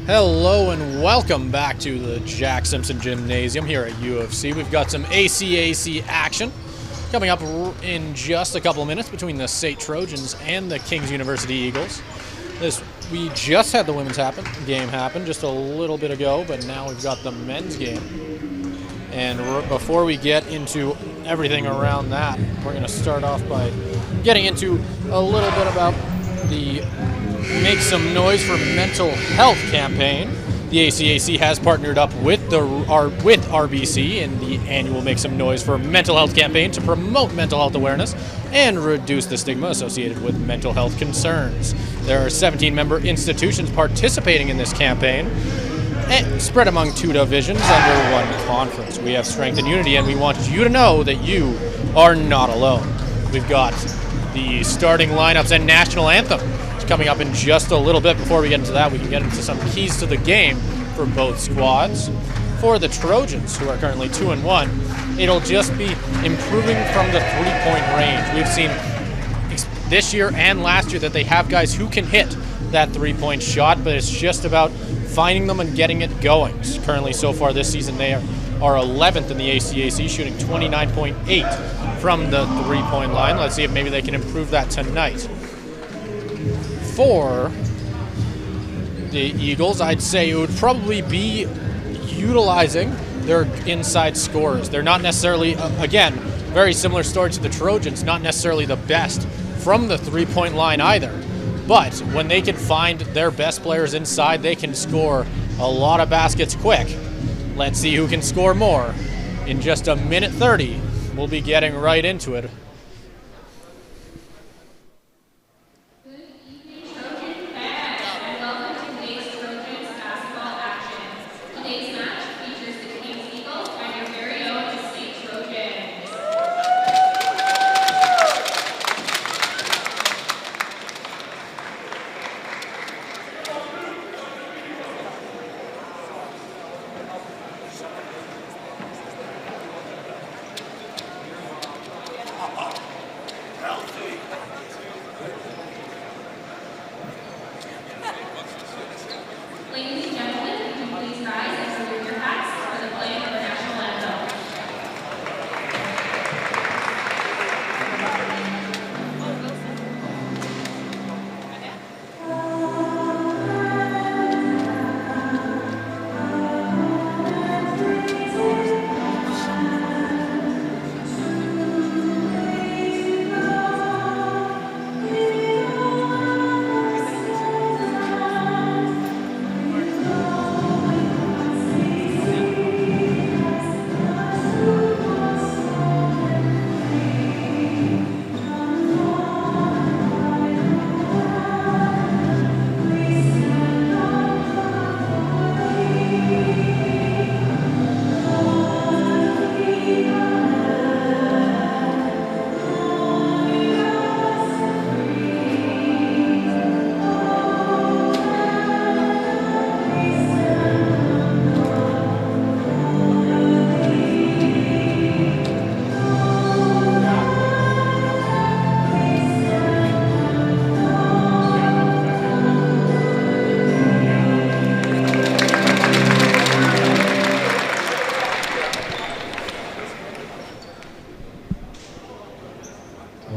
Hello and welcome back to the Jack Simpson Gymnasium here at UFC. We've got some ACAC action coming up in just a couple of minutes between the SAIT Trojans and the Kings University Eagles. We just had the women's game happen just a little bit ago, but now we've got the men's game. And before we get into everything around that, we're going to start off by getting into a little bit about the Make Some Noise for Mental Health campaign. The ACAC has partnered up with RBC in the annual Make Some Noise for Mental Health campaign to promote mental health awareness and reduce the stigma associated with mental health concerns. There are 17 member institutions participating in this campaign, spread among 2 divisions under 1 conference. We have strength and unity, and we want you to know that you are not alone. We've got the starting lineups and national anthem coming up in just a little bit. Before we get into that, we can get into some keys to the game for both squads. For the Trojans, who are currently 2-1, it'll just be improving from the 3-point range. We've seen this year and last year that they have guys who can hit that 3-point shot, but it's just about finding them and getting it going. Currently, so far this season, they are 11th in the ACAC, shooting 29.8 from the 3-point line. Let's see if maybe they can improve that tonight. For the Eagles, I'd say it would probably be utilizing their inside scorers. They're not necessarily, again, very similar story to the Trojans, not necessarily the best from the 3-point line either. But when they can find their best players inside, they can score a lot of baskets quick. Let's see who can score more. In just a minute 30, we'll be getting right into it. Ladies and gentlemen, can you please rise and salute your hats for the playing of the national anthem.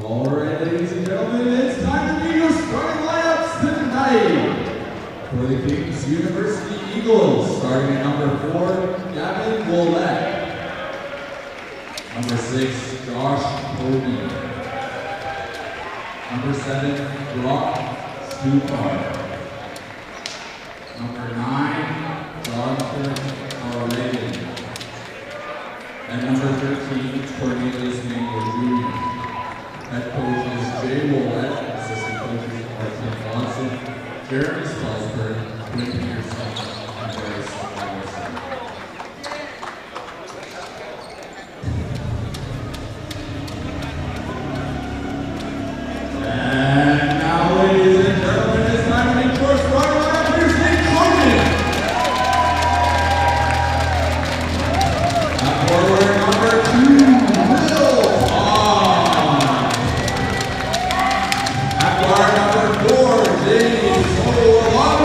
Alright, ladies and gentlemen, it's time to meet your starting lineups tonight. For the Kings University Eagles, starting at number 4, Gavin Willett. Number 6, Josh Cody. Number 7, Brock Stupar. Number 9, Jonathan O'Reilly. And number 13, Cornelius Mango Jr. Head coaches Jay Willett, assistant coaches Martin Johnson, Jeremy Salzberg, Quinn Peterson, and Barry Allison. And now, ladies and gentlemen, it's time to meet your starting lineup for your state coaches. At forward number 2. Number 4, James O'Loughlin.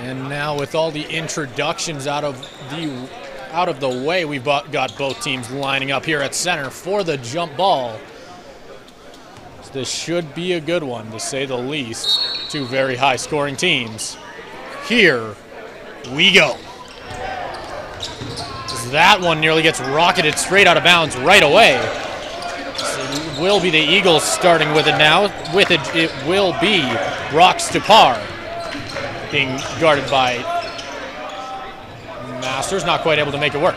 And now with all the introductions out of the way, we've got both teams lining up here at center for the jump ball. So this should be a good one, to say the least. Two very high-scoring teams. Here we go. That one nearly gets rocketed straight out of bounds right away. So it will be the Eagles starting with it now. With it, it will be Brock Stupar being guarded by Masters, not quite able to make it work.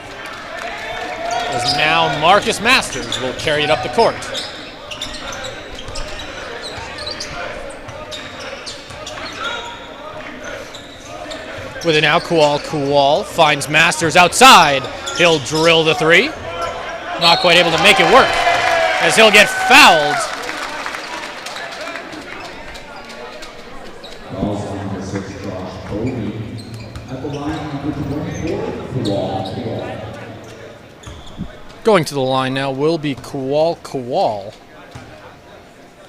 As now Marcus Masters will carry it up the court. With it now, Kual finds Masters outside. He'll drill the three. Not quite able to make it work, as he'll get fouled. Going to the line now will be Kual.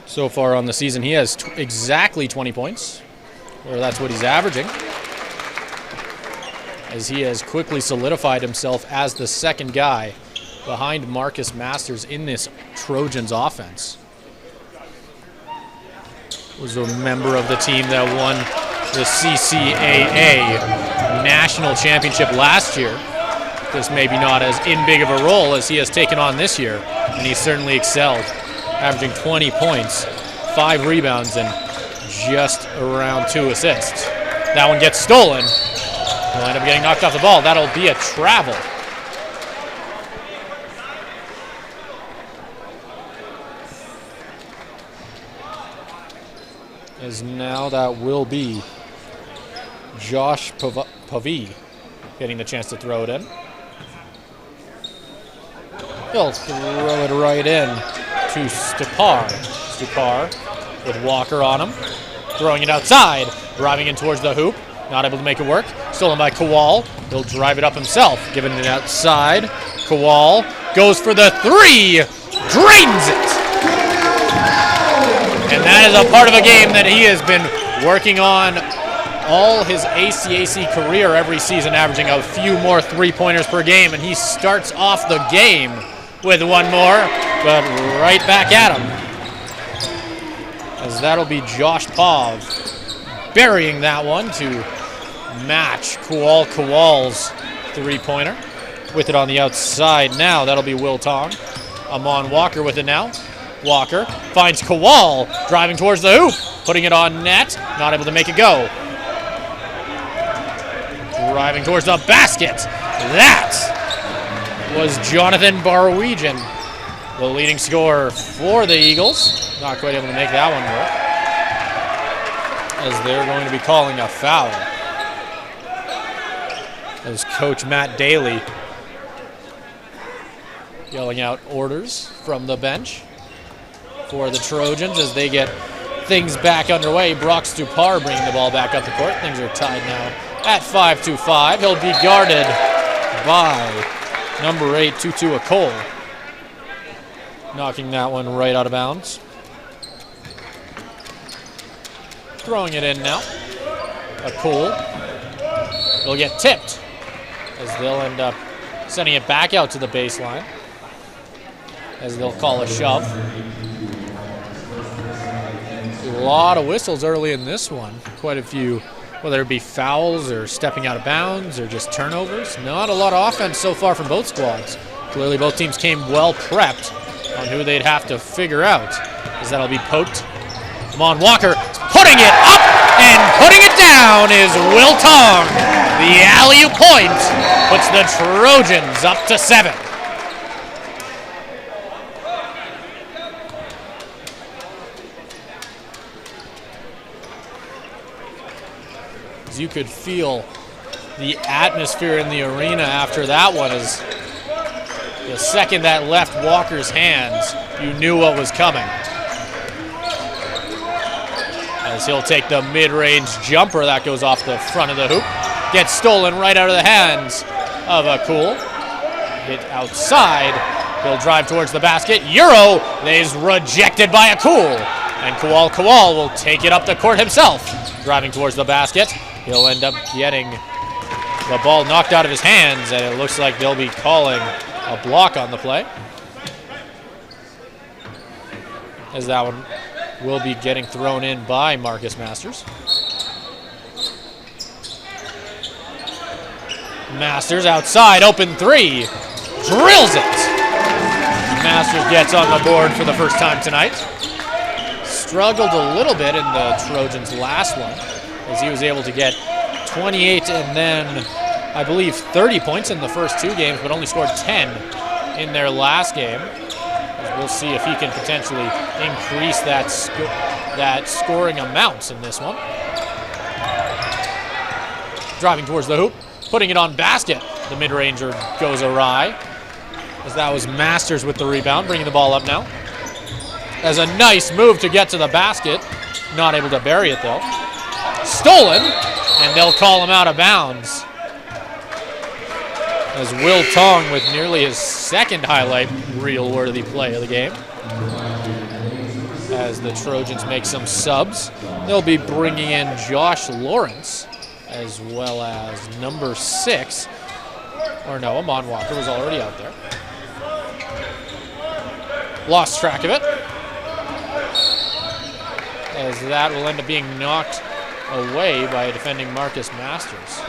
So far on the season, he has exactly 20 points, or that's what he's averaging, as he has quickly solidified himself as the second guy behind Marcus Masters in this Trojans offense. Was a member of the team that won the CCAA National Championship last year. This maybe not as big of a role as he has taken on this year, and he certainly excelled, averaging 20 points, 5 rebounds, and just around 2 assists. That one gets stolen. He'll end up getting knocked off the ball. That'll be a travel. As now that will be Josh Pavi getting the chance to throw it in. He'll throw it right in to Stupar. Stupar with Walker on him. Throwing it outside. Driving in towards the hoop. Not able to make it work. Stolen by Kual. He'll drive it up himself. Giving it outside. Kual goes for the three. Drains it. And that is a part of a game that he has been working on all his ACAC career, every season averaging a few more three-pointers per game, and he starts off the game with one more, but right back at him. As that'll be Josh Pav burying that one to match Kual's three-pointer. With it on the outside now, that'll be Will Tong. Amon Walker with it now. Walker finds Kual driving towards the hoop, putting it on net, not able to make it go. Driving towards the basket. That was Jonathan Barwegian, the leading scorer for the Eagles. Not quite able to make that one work, as they're going to be calling a foul. As Coach Matt Daly yelling out orders from the bench for the Trojans as they get things back underway. Brock Stupar bringing the ball back up the court. Things are tied now at 5-5. He'll be guarded by number 8, Tutu Akol. Knocking that one right out of bounds. Throwing it in now. Akol will get tipped, as they'll end up sending it back out to the baseline, as they'll call a shove. A lot of whistles early in this one. Quite a few, whether it be fouls or stepping out of bounds or just turnovers. Not a lot of offense so far from both squads. Clearly both teams came well prepped on who they'd have to figure out, as that'll be poked. Amon Walker putting it up and putting it down is Will Tong. The alley-oop point puts the Trojans up to 7. You could feel the atmosphere in the arena after that one, as the second that left Walker's hands, you knew what was coming. As he'll take the mid-range jumper that goes off the front of the hoop. Gets stolen right out of the hands of Akul. Hit outside. He'll drive towards the basket. Euro is rejected by Akul. And Kowal will take it up the court himself. Driving towards the basket. He'll end up getting the ball knocked out of his hands, and it looks like they'll be calling a block on the play, as that one will be getting thrown in by Marcus Masters. Masters outside, open three, drills it. Masters gets on the board for the first time tonight. Struggled a little bit in the Trojans' last one, as he was able to get 28 and then I believe 30 points in the first two games, but only scored 10 in their last game. We'll see if he can potentially increase that scoring amount in this one. Driving towards the hoop, putting it on basket. The mid-ranger goes awry, as that was Masters with the rebound, bringing the ball up now. As a nice move to get to the basket. Not able to bury it though. Stolen, and they'll call him out of bounds. As Will Tong with nearly his second highlight reel-worthy play of the game. As the Trojans make some subs, they'll be bringing in Josh Lawrence, as well as number 6. Or no, Amon Walker was already out there. Lost track of it, as that will end up being knocked away by a defending Marcus Masters.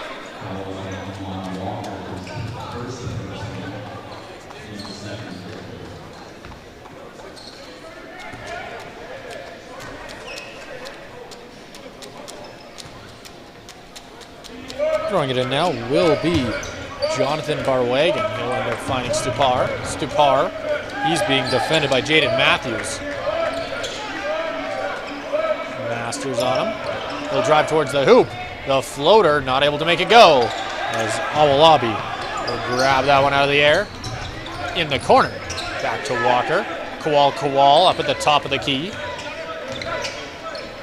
Throwing it in now will be Jonathan Barwagan. He'll end up finding Stupar. He's being defended by Jaden Matthews. Masters on him. He'll drive towards the hoop. The floater not able to make it go, as Awolabi will grab that one out of the air. In the corner. Back to Walker. Kowal up at the top of the key.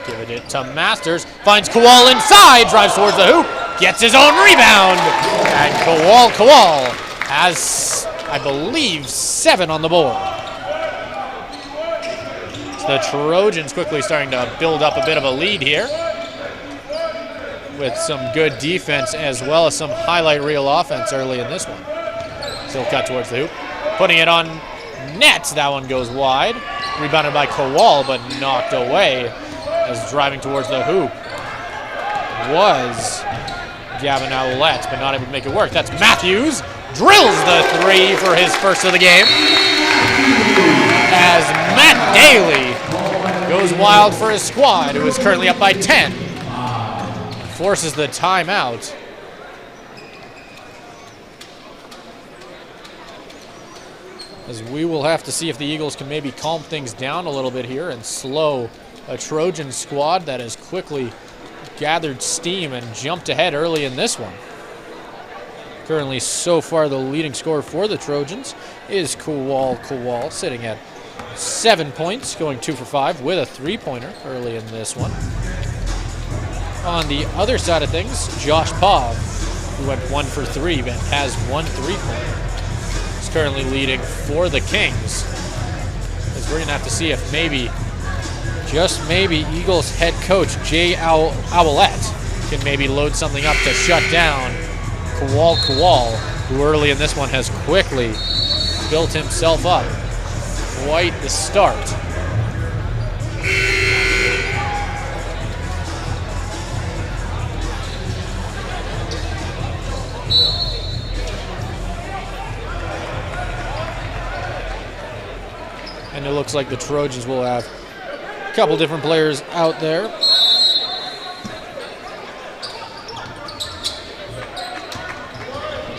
Giving it to Masters. Finds Kowal inside. Drives towards the hoop. Gets his own rebound. And Kowal has, I believe, 7 on the board. The Trojans quickly starting to build up a bit of a lead here, with some good defense as well as some highlight reel offense early in this one. Still cut towards the hoop. Putting it on net. That one goes wide. Rebounded by Kowal, but knocked away, as driving towards the hoop was Gavin Owlett, but not able to make it work. That's Matthews. Drills the 3 for his first of the game, as Matt Daly goes wild for his squad, who is currently up by 10. Forces the timeout. As we will have to see if the Eagles can maybe calm things down a little bit here and slow a Trojan squad that has quickly gathered steam and jumped ahead early in this one. Currently, so far, the leading scorer for the Trojans is Kowal, sitting at 7 points, going 2 for 5 with a 3-pointer early in this one. On the other side of things, Josh Pav, who went 1 for 3, but has 1 3-pointer, is currently leading for the Kings. As we're going to have to see if maybe, just maybe, Eagles head coach Jay Owlett can maybe load something up to shut down Kowal, who early in this one has quickly built himself up quite the start. And it looks like the Trojans will have a couple different players out there.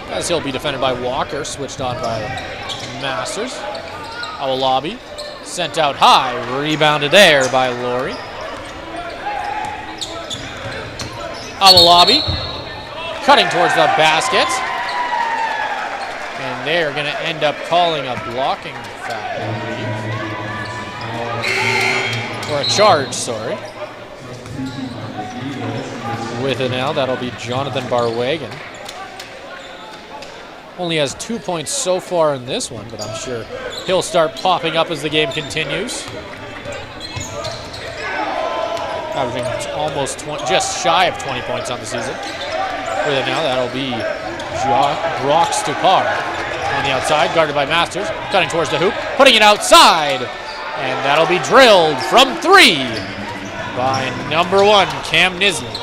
As he'll be defended by Walker, switched on by Masters. Awolabi sent out high, rebounded there by Laurie. Awolabi cutting towards the basket. And they're going to end up calling a blocking foul, I believe. Or a charge, sorry. With it now, that'll be Jonathan Barwagan. Only has 2 points so far in this one, but I'm sure he'll start popping up as the game continues. averaging almost 20, just shy of 20 points on the season. For them now, that'll be Brock Stupar on the outside, guarded by Masters, cutting towards the hoop, putting it outside, and that'll be drilled from 3 by number 1, Cam Nisley.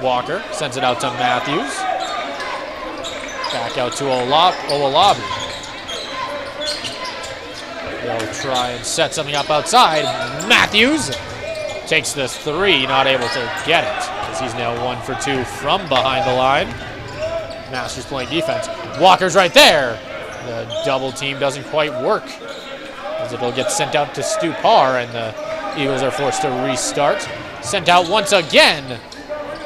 Walker sends it out to Matthews. Back out to Owolabi. They'll try and set something up outside. Matthews takes the 3, not able to get it, as he's now 1 for 2 from behind the line. Masters playing defense. Walker's right there. The double team doesn't quite work, as it'll get sent out to Stupar, and the Eagles are forced to restart. Sent out once again.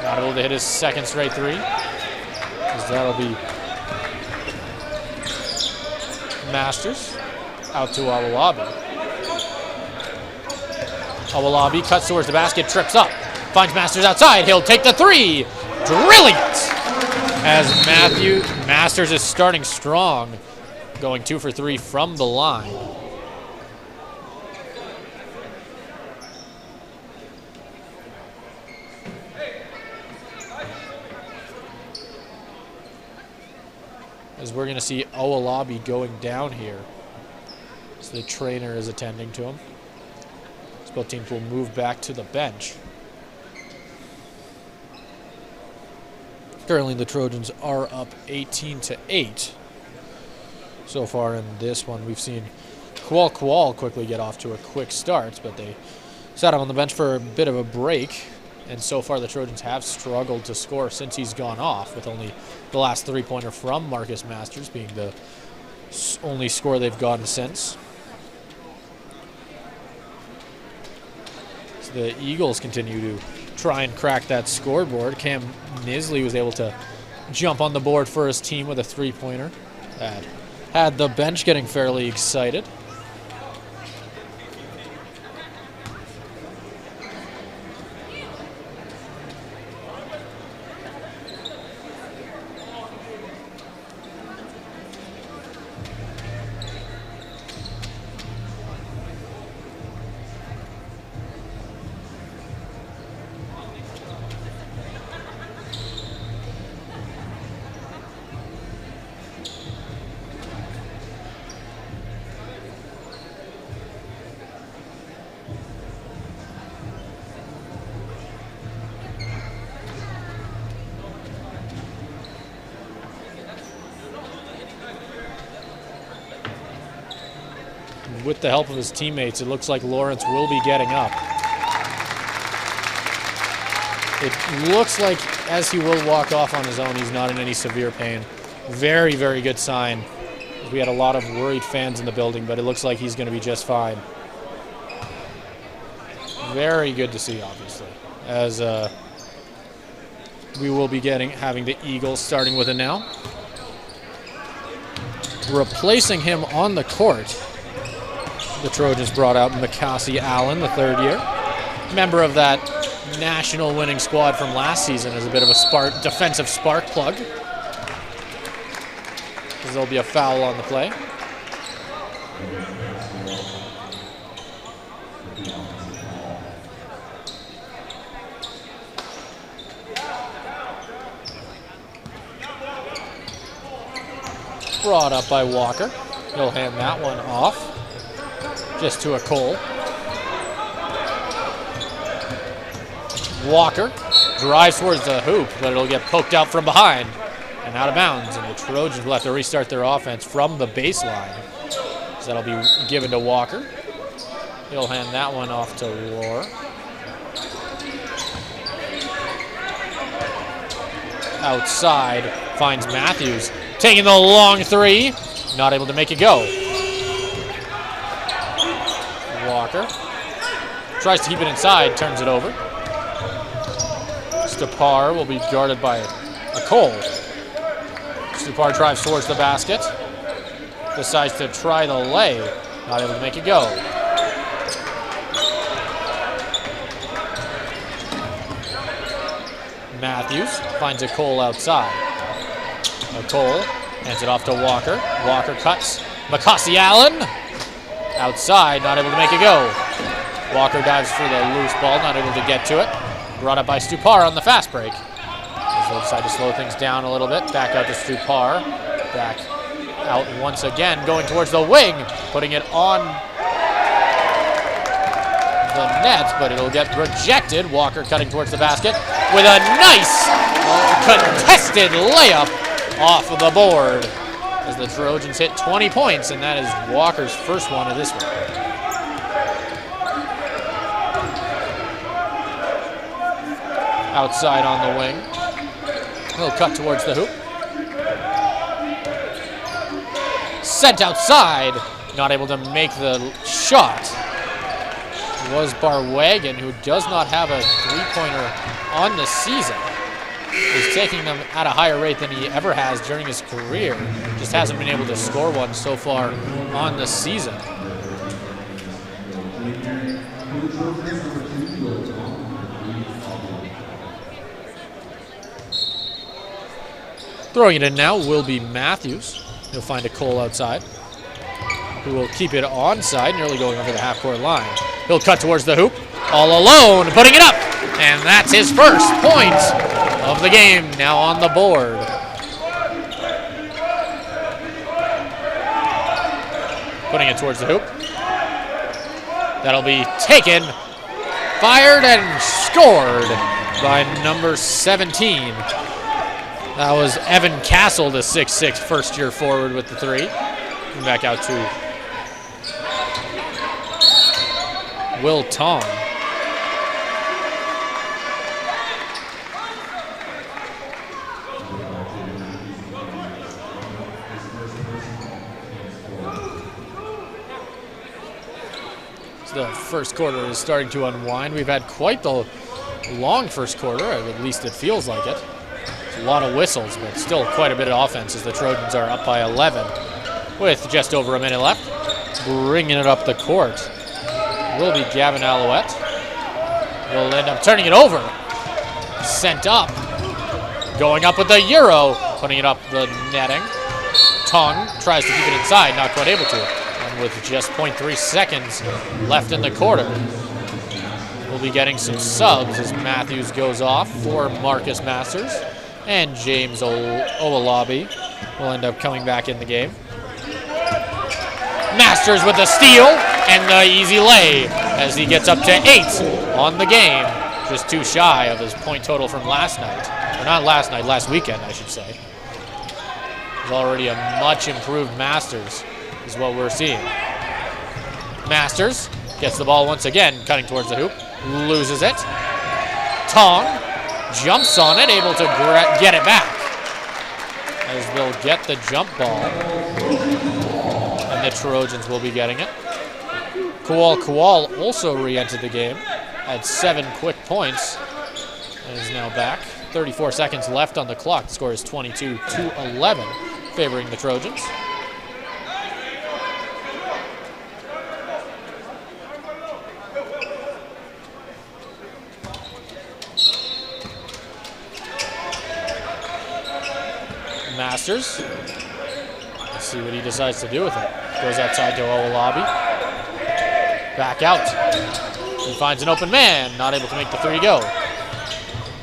Not able to hit his second straight 3, as that'll be Masters out to Owolabi. Owolabi cuts towards the basket, trips up, finds Masters outside. He'll take the 3, drilling it, as Masters is starting strong, going 2 for 3 from the line. As we're going to see Owolabi going down here. So the trainer is attending to him. So both teams will move back to the bench. Currently the Trojans are up 18-8. So far in this one, we've seen Qual quickly get off to a quick start, but they sat him on the bench for a bit of a break. And so far the Trojans have struggled to score since he's gone off, with only the last 3-pointer from Marcus Masters being the only score they've gotten since. So the Eagles continue to try and crack that scoreboard. Cam Nisley was able to jump on the board for his team with a 3-pointer. That had the bench getting fairly excited. With the help of his teammates, it looks like Lawrence will be getting up. It looks like as he will walk off on his own, he's not in any severe pain. Very, very good sign. We had a lot of worried fans in the building, but it looks like he's going to be just fine. Very good to see, obviously, as we will be having the Eagles starting with it now. Replacing him on the court, the Trojans brought out Makasi Allen, the 3rd year, member of that national winning squad from last season, as a bit of a defensive spark plug. There'll be a foul on the play. Brought up by Walker. He'll hand that one off. Just to a Cole. Walker drives towards the hoop, but it'll get poked out from behind and out of bounds. And the Trojans will have to restart their offense from the baseline. So that'll be given to Walker. He'll hand that one off to Lohr. Outside, finds Matthews. Taking the long 3. Not able to make it go. Walker tries to keep it inside, turns it over. Stupar will be guarded by a Cole. Stupar drives towards the basket. Decides to try the lay. Not able to make it go. Matthews finds a Cole outside. A Cole hands it off to Walker. Walker cuts. Makasi Allen outside, not able to make it go. Walker dives for the loose ball, not able to get to it. Brought up by Stupar on the fast break. They'll decide to slow things down a little bit. Back out to Stupar. Back out once again, going towards the wing, putting it on the net, but it'll get rejected. Walker cutting towards the basket with a nice contested layup off of the board as the Trojans hit 20 points, and that is Walker's first one of this one. Outside on the wing. He'll cut towards the hoop. Sent outside, not able to make the shot. It was Barwagon, who does not have a three-pointer on the season. He's taking them at a higher rate than he ever has during his career. Just hasn't been able to score one so far on the season. Throwing it in now will be Matthews. He'll find a Cole outside, who will keep it onside, nearly going over the half-court line. He'll cut towards the hoop, all alone, putting it up, and that's his first point of the game, now on the board. Putting it towards the hoop. That'll be taken, fired, and scored by number 17. That was Evan Castle, the 6'6" first-year forward with the three. Coming back out to Will Tong. So the first quarter is starting to unwind. We've had quite the long first quarter, at least it feels like it. A lot of whistles, but still quite a bit of offense as the Trojans are up by 11 with just over a minute left. Bringing it up the court will be Gavin Alouette. Will end up turning it over. Sent up. Going up with the Euro. Putting it up the netting. Tong tries to keep it inside, not quite able to. And with just 0.3 seconds left in the quarter, we'll be getting some subs as Matthews goes off for Marcus Masters. And James Owalabi will end up coming back in the game. Masters with the steal and the easy lay as he gets up to 8 on the game. Just too shy of his point total from last night. Or not last night, last weekend, I should say. He's already a much improved Masters, is what we're seeing. Masters gets the ball once again, cutting towards the hoop. Loses it. Tong jumps on it, able to get it back. As they'll get the jump ball. And the Trojans will be getting it. Kowal also re-entered the game. Had 7 quick points. And is now back. 34 seconds left on the clock. The score is 22-11, favoring the Trojans. Masters. Let's see what he decides to do with it. Goes outside to Owalabi. Back out. He finds an open man. Not able to make the three go.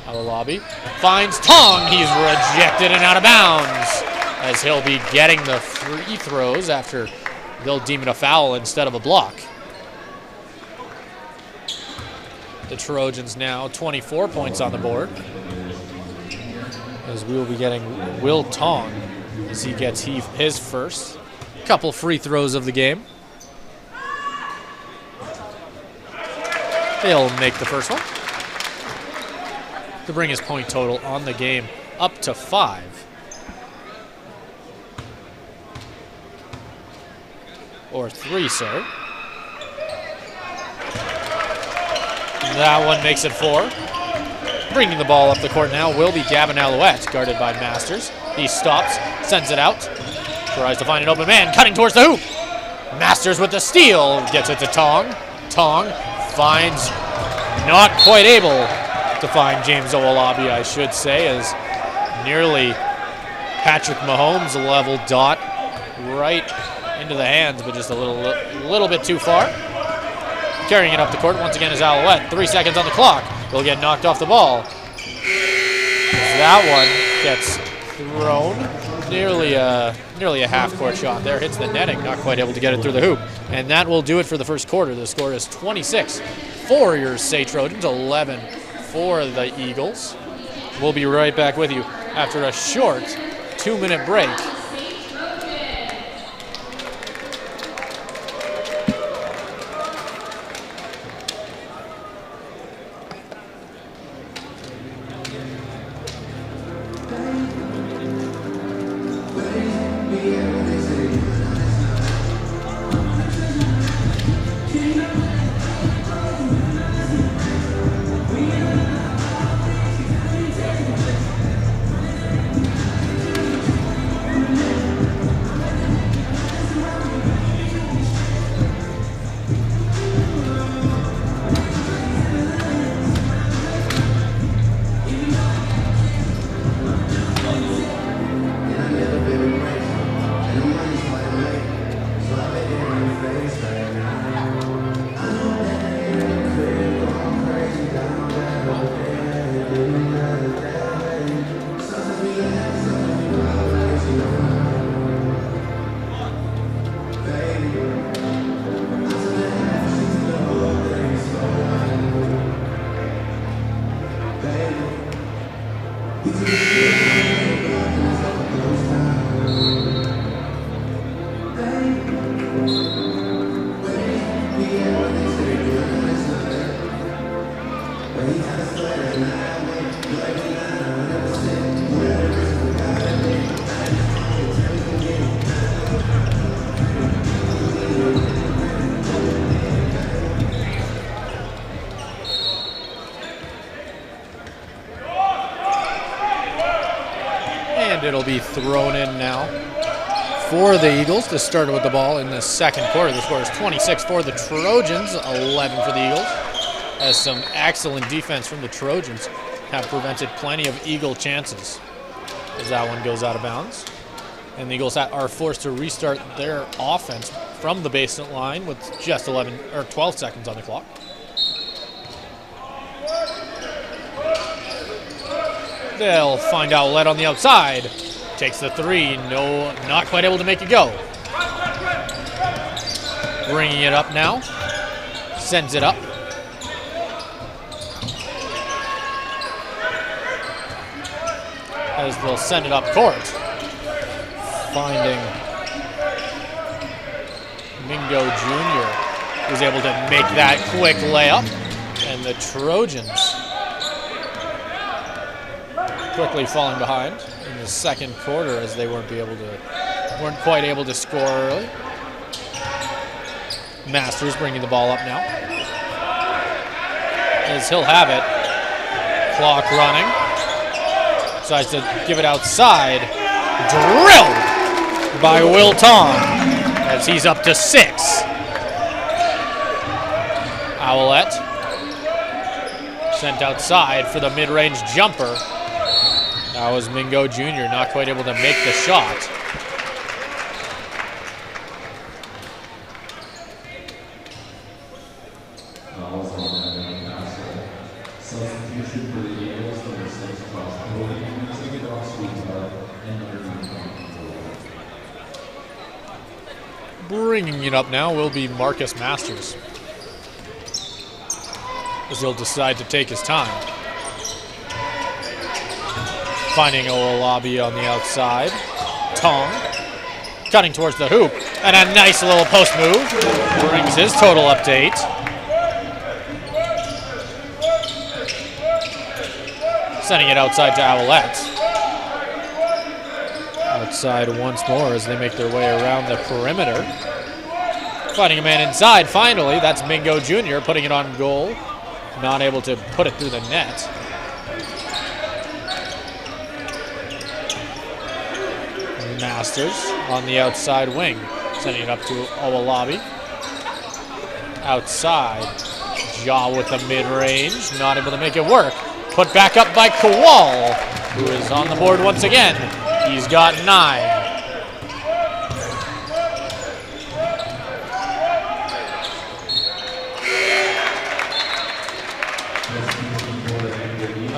Owalabi finds Tong. He's rejected and out of bounds as he'll be getting the free throws after they'll deem it a foul instead of a block. The Trojans now 24 points on the board, as we will be getting Will Tong as he gets his first couple free throws of the game. He'll make the first one to bring his point total on the game up to 5. Or 3, sir. That one makes it 4. Bringing the ball up the court now will be Gavin Alouette, guarded by Masters. He stops, sends it out, tries to find an open man, cutting towards the hoop. Masters with the steal, gets it to Tong. Tong finds, not quite able to find James Owalabi, I should say, as nearly Patrick Mahomes level dot right into the hands, but just a little bit too far. Carrying it up the court once again is Alouette. 3 seconds on the clock. Will get knocked off the ball. That one gets thrown. Nearly a half-court shot there. Hits the netting. Not quite able to get it through the hoop. And that will do it for the first quarter. The score is 26 for your SAIT Trojans, 11 for the Eagles. We'll be right back with you after a short 2-minute break. And it'll be thrown in now for the Eagles to start with the ball in the second quarter. The score is 26 for the Trojans, 11 for the Eagles, as some excellent defense from the Trojans have prevented plenty of Eagle chances as that one goes out of bounds. And the Eagles are forced to restart their offense from the baseline line with just 12 seconds on the clock. They'll find Alouette on the outside. Takes the three. No, not quite able to make it go. Bringing it up now. Sends it up. As they'll send it up court. Finding Mingo Jr. who's able to make that quick layup. And the Trojans quickly falling behind in the second quarter as they weren't quite able to score early. Masters bringing the ball up now. As he'll have it. Clock running. Decides to give it outside. Drilled by Will Tong as he's up to 6. Alouette sent outside for the mid-range jumper. That was Mingo Jr. not quite able to make the shot. Substitution for the Eagles from the 6 cross coding using it off sweetheart and Bringing it up now will be Marcus Masters, as he'll decide to take his time. Finding Owolabi on the outside. Tong cutting towards the hoop. And a nice little post move. Brings his total update. Sending it outside to Alouette. Outside once more as they make their way around the perimeter. Finding a man inside finally. That's Mingo Jr. putting it on goal. Not able to put it through the net. Masters on the outside wing, sending it up to Owolabi. Outside, Jaw with the mid-range, not able to make it work. Put back up by Kowal, who is on the board once again. He's got 9.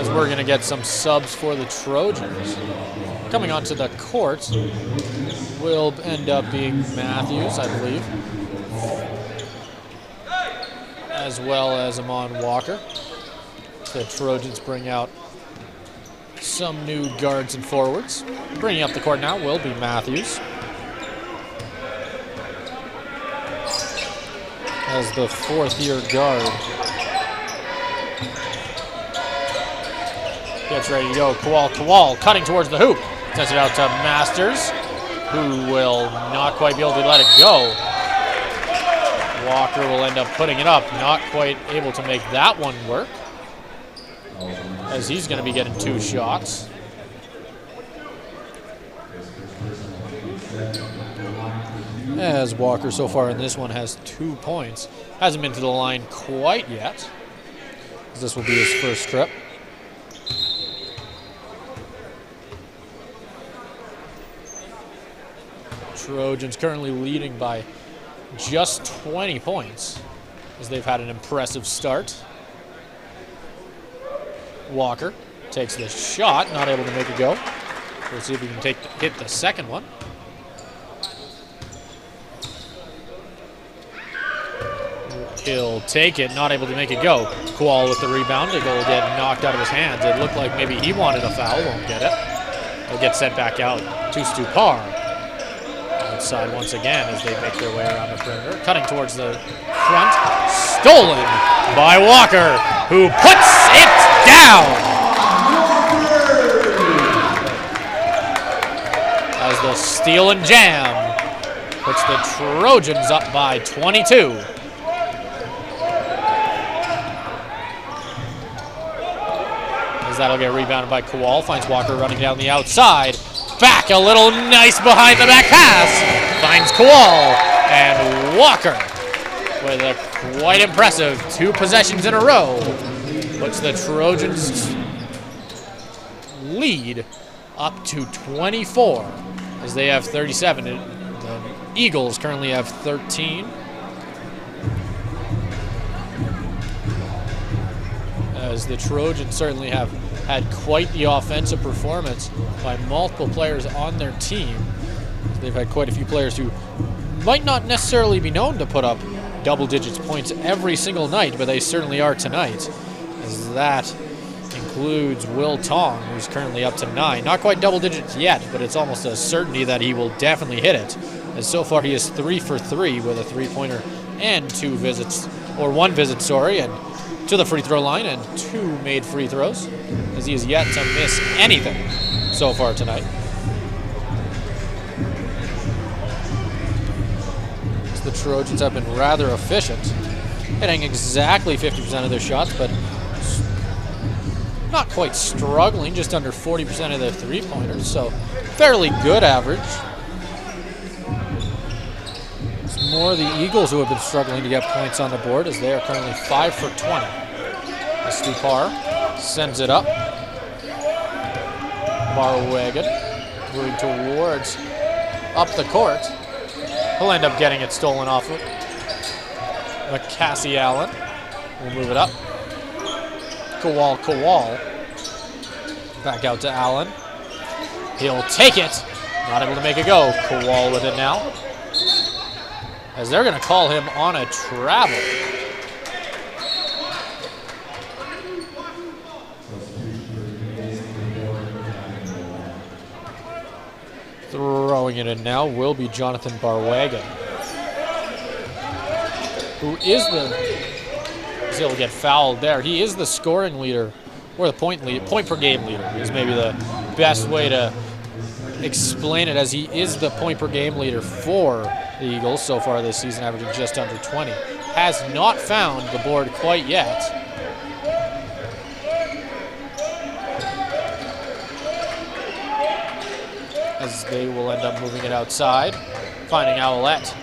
As we're going to get some subs for the Trojans. Coming onto the court will end up being Matthews, I believe, as well as Amon Walker. The Trojans bring out some new guards and forwards. Bringing up the court now will be Matthews, as the fourth-year guard gets ready to go. Kowal cutting towards the hoop. Sends it out to Masters, who will not quite be able to let it go. Walker will end up putting it up. Not quite able to make that one work, as he's going to be getting 2 shots. As Walker so far in this one has 2 points. Hasn't been to the line quite yet, as this will be his first trip. Trojans currently leading by just 20 points, as they've had an impressive start. Walker takes the shot, not able to make it go. We'll see if he can hit the second one. He'll take it, not able to make it go. Kowal with the rebound. It will get knocked out of his hands. It looked like maybe he wanted a foul, won't get it. He'll get sent back out to Stupar. Outside once again as they make their way around the perimeter. Cutting towards the front. Stolen by Walker, who puts it down. As the steal and jam puts the Trojans up by 22. As that'll get rebounded by Kowal. Finds Walker running down the outside. Back, a little nice behind the back pass. Finds Kowal, and Walker with a quite impressive 2 possessions in a row puts the Trojans lead up to 24, as they have 37. The Eagles currently have 13. As the Trojans certainly have had quite the offensive performance by multiple players on their team. They've had quite a few players who might not necessarily be known to put up double digits points every single night, but they certainly are tonight. As that includes Will Tong, who's currently up to 9. Not quite double digits yet, but it's almost a certainty that he will definitely hit it. As so far he is 3 for 3 with a 3-pointer and 1 visit, and to the free throw line and 2 made free throws, as he has yet to miss anything so far tonight. As the Trojans have been rather efficient, hitting exactly 50% of their shots, but not quite struggling, just under 40% of their 3-pointers, so fairly good average. It's more the Eagles who have been struggling to get points on the board, as they are currently 5 for 20. Stupar sends it up. Barwagon moving towards up the court. He'll end up getting it stolen off of McCassie Allen. We'll move it up. Kowal. Back out to Allen. He'll take it. Not able to make it go. Kowal with it now, as they're going to call him on a travel. Throwing it in now will be Jonathan Barwagon, who is he'll get fouled there. He is the scoring leader, or the point per game leader is maybe the best way to explain it, as he is the point per game leader for the Eagles so far this season, averaging just under 20. Has not found the board quite yet. As they will end up moving it outside. Finding Owlette.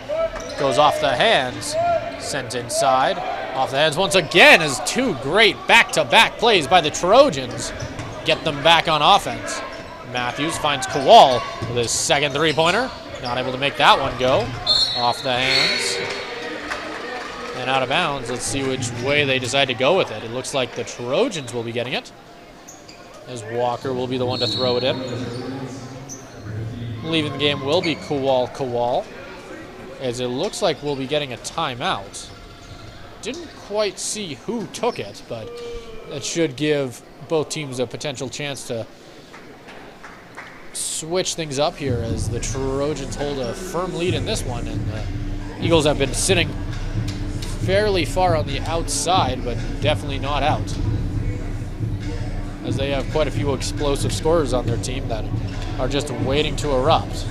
Goes off the hands. Sent inside. Off the hands once again, as 2 great back-to-back plays by the Trojans get them back on offense. Matthews finds Kowal with his second 3-pointer. Not able to make that one go. Off the hands. And out of bounds. Let's see which way they decide to go with it. It looks like the Trojans will be getting it. as Walker will be the one to throw it in. Leaving the game will be Kowal, as it looks like we'll be getting a timeout. Didn't quite see who took it, but that should give both teams a potential chance to switch things up here as the Trojans hold a firm lead in this one, and the Eagles have been sitting fairly far on the outside, but definitely not out, as they have quite a few explosive scorers on their team that are just waiting to erupt.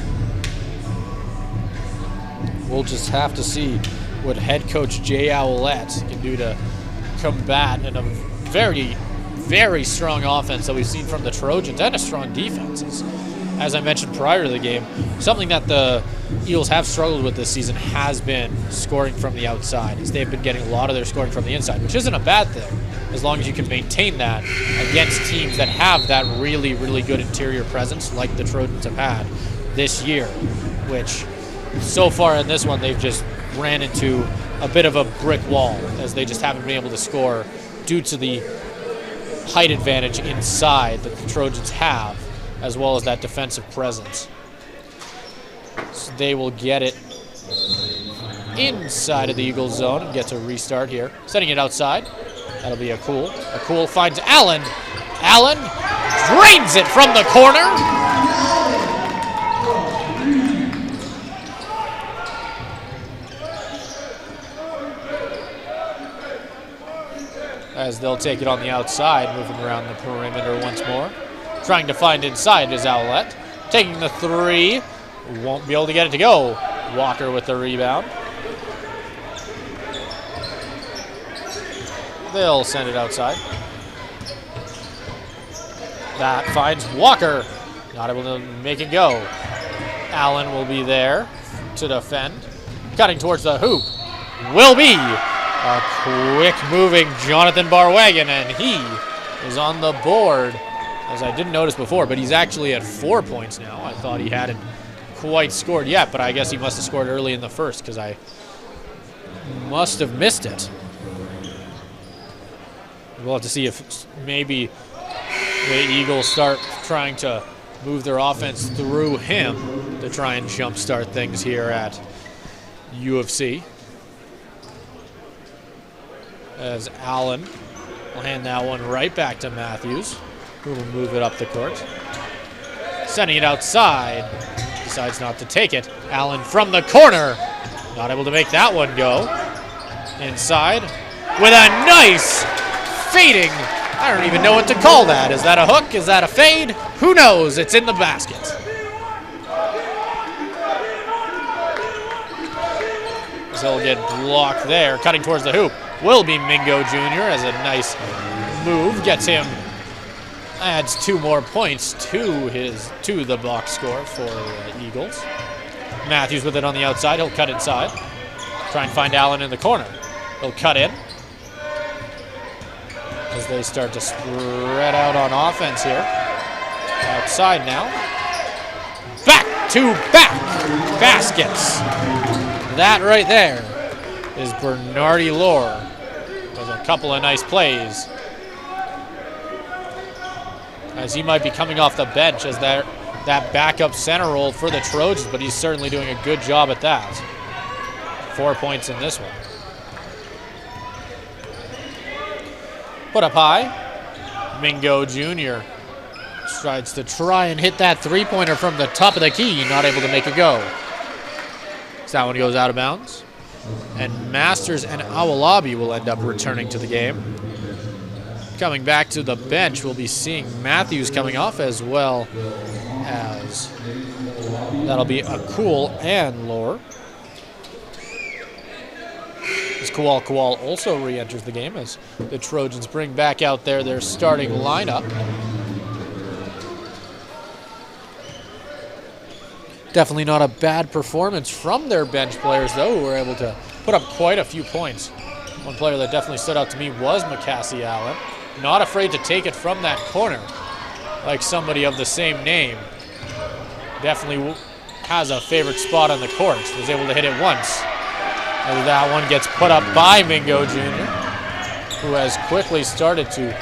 We'll just have to see what head coach Jay Owlette can do to combat in a very, very strong offense that we've seen from the Trojans, and a strong defense. As I mentioned prior to the game, something that the Eagles have struggled with this season has been scoring from the outside, as they've been getting a lot of their scoring from the inside, which isn't a bad thing, as long as you can maintain that against teams that have that really, really good interior presence like the Trojans have had this year, which so far in this one they've just ran into a bit of a brick wall, as they just haven't been able to score due to the height advantage inside that the Trojans have, as well as that defensive presence. So they will get it inside of the Eagles zone and get to restart here. Setting it outside. That'll be a cool. A cool finds Allen. Allen drains it from the corner. As they'll take it on the outside, moving around the perimeter once more. Trying to find inside is Owlette. Taking the three. Won't be able to get it to go. Walker with the rebound. They'll send it outside. That finds Walker. Not able to make it go. Allen will be there to defend. Cutting towards the hoop. Will be a quick moving Jonathan Barwagon, and he is on the board, as I didn't notice before, but he's actually at 4 points now. I thought he hadn't quite scored yet, but I guess he must have scored early in the first, because I must have missed it. We'll have to see if maybe the Eagles start trying to move their offense through him to try and jumpstart things here at U of C. As Allen will hand that one right back to Matthews, who will move it up the court. Sending it outside. Decides not to take it. Allen from the corner. Not able to make that one go. Inside with a nice fading. I don't even know what to call that. Is that a hook? Is that a fade? Who knows? It's in the basket. So he'll get blocked there. Cutting towards the hoop will be Mingo Jr. as a nice move. Gets him, adds 2 more points to the box score for the Eagles. Matthews with it on the outside. He'll cut inside. Try and find Allen in the corner. He'll cut in as they start to spread out on offense here. Outside now. Back-to-back baskets. That right there is Bernardi Lore with a couple of nice plays, as he might be coming off the bench as that backup center role for the Trojans, but he's certainly doing a good job at that. 4 points in this one. Put up high. Mingo Jr. strides to try and hit that three-pointer from the top of the key, not able to make it go. So that one goes out of bounds. And Masters and Awalabi will end up returning to the game. Coming back to the bench, we'll be seeing Matthews coming off, as well as that'll be Akul and Lore. As Kowal also re-enters the game, as the Trojans bring back out there their starting lineup. Definitely not a bad performance from their bench players, though, who were able to put up quite a few points. One player that definitely stood out to me was Macassie Allen. Not afraid to take it from that corner, like somebody of the same name. Definitely has a favorite spot on the court. Was able to hit it once. And that one gets put up by Mingo Jr., who has quickly started to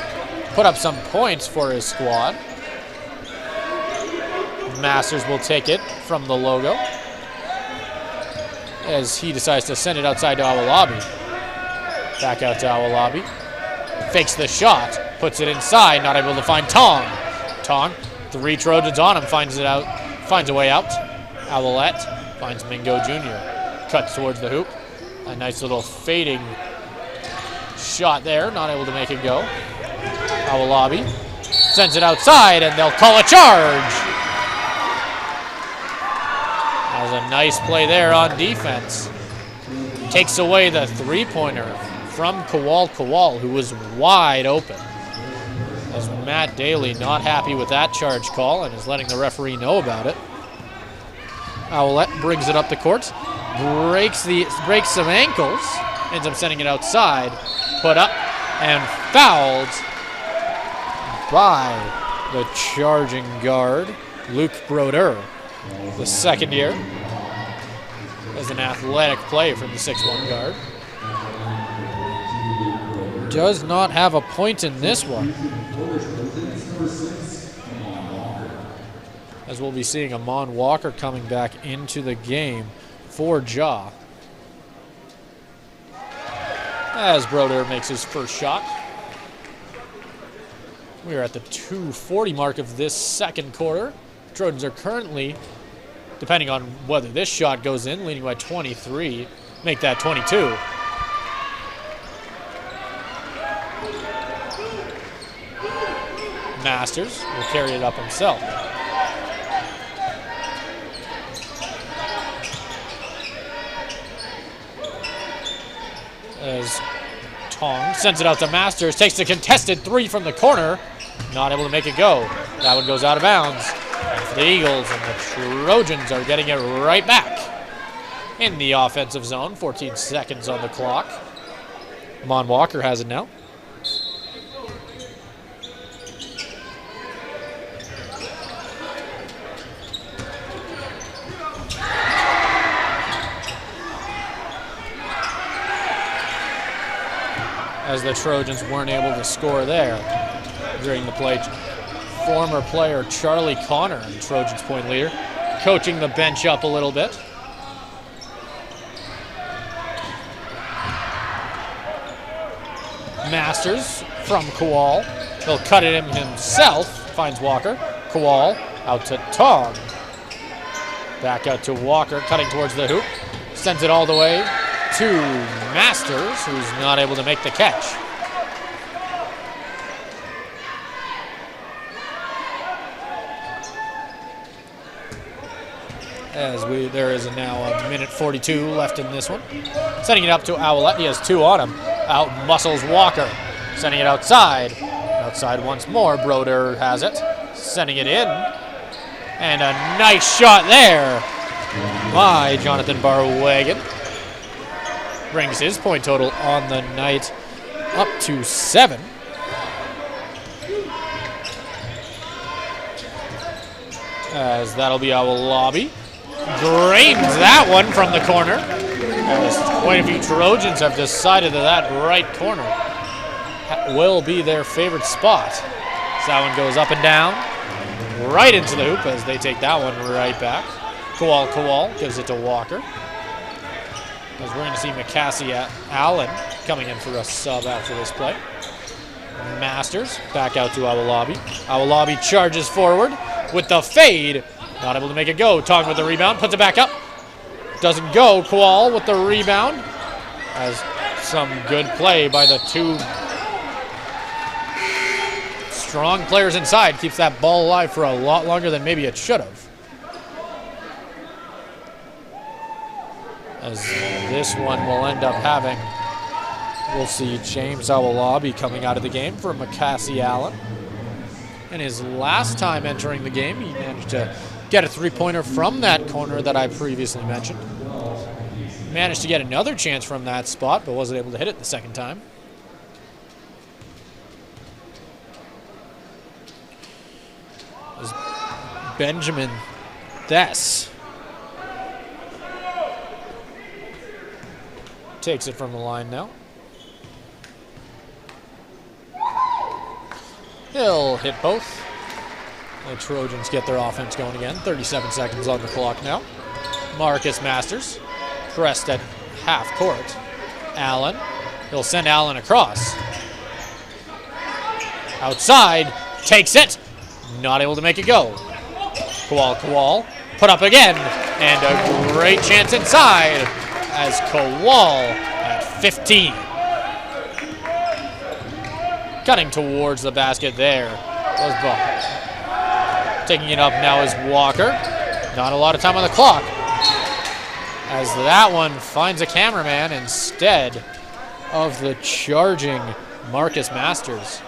put up some points for his squad. Masters will take it from the logo as he decides to send it outside to Awalabi. Back out to Awalabi. Fakes the shot, puts it inside, not able to find Tong. Tong, 3 Trojans on him, finds a way out. Owlette finds Mingo Jr. Cuts towards the hoop. A nice little fading shot there, not able to make it go. Awalabi sends it outside, and they'll call a charge. That was a nice play there on defense. Takes away the 3-pointer from Kowal, who was wide open. As Matt Daly not happy with that charge call and is letting the referee know about it. Owlette brings it up the court, breaks some ankles, ends up sending it outside, put up and fouled by the charging guard, Luke Broder, the second year, as an athletic play from the 6'1" guard. Does not have a point in this one, as we'll be seeing Amon Walker coming back into the game for Ja. As Broder makes his first shot. We are at the 2:40 mark of this second quarter. Trojans are currently, depending on whether this shot goes in, leading by 23, make that 22. Masters will carry it up himself. As Tong sends it out to Masters, takes the contested 3 from the corner, not able to make it go. That one goes out of bounds. And for the Eagles, and the Trojans are getting it right back in the offensive zone. 14 seconds on the clock. Amon Walker has it now. As the Trojans weren't able to score there during the play. Former player Charlie Connor, the Trojans point leader, coaching the bench up a little bit. Masters from Kowal. He'll cut it in himself, finds Walker. Kowal out to Tong. Back out to Walker, cutting towards the hoop. Sends it all the way to Masters, who's not able to make the catch. There is now a minute 42 left in this one. Sending it up to Owlette. He has 2 on him. Out muscles Walker. Sending it outside. Outside once more. Broder has it. Sending it in. And a nice shot there by Jonathan Barwagon. Brings his point total on the night up to 7. As that'll be Awalabi. Drains that one from the corner. As quite a few Trojans have decided that right corner will be their favorite spot. So that one goes up and down, right into the hoop as they take that one right back. Kowal gives it to Walker. As we're going to see McCassie Allen coming in for a sub after this play. Masters back out to Awalabi. Awalabi charges forward with the fade. Not able to make it go. Tong with the rebound. Puts it back up. Doesn't go. Kowal with the rebound. As some good play by the 2 strong players inside. Keeps that ball alive for a lot longer than maybe it should have. As this one will end up having, we'll see James Awalabi coming out of the game for McCassie Allen. And his last time entering the game, he managed to get a 3-pointer from that corner that I previously mentioned. Managed to get another chance from that spot, but wasn't able to hit it the second time. As Benjamin Thess takes it from the line now. He'll hit both. The Trojans get their offense going again. 37 seconds on the clock now. Marcus Masters, pressed at half court. Allen, he'll send Allen across. Outside, takes it. Not able to make it go. Kowal, put up again. And a great chance inside as Kowal at 15. Cutting towards the basket there was Ball. Taking it up now is Walker. Not a lot of time on the clock. As that one finds a cameraman instead of the charging Marcus Masters.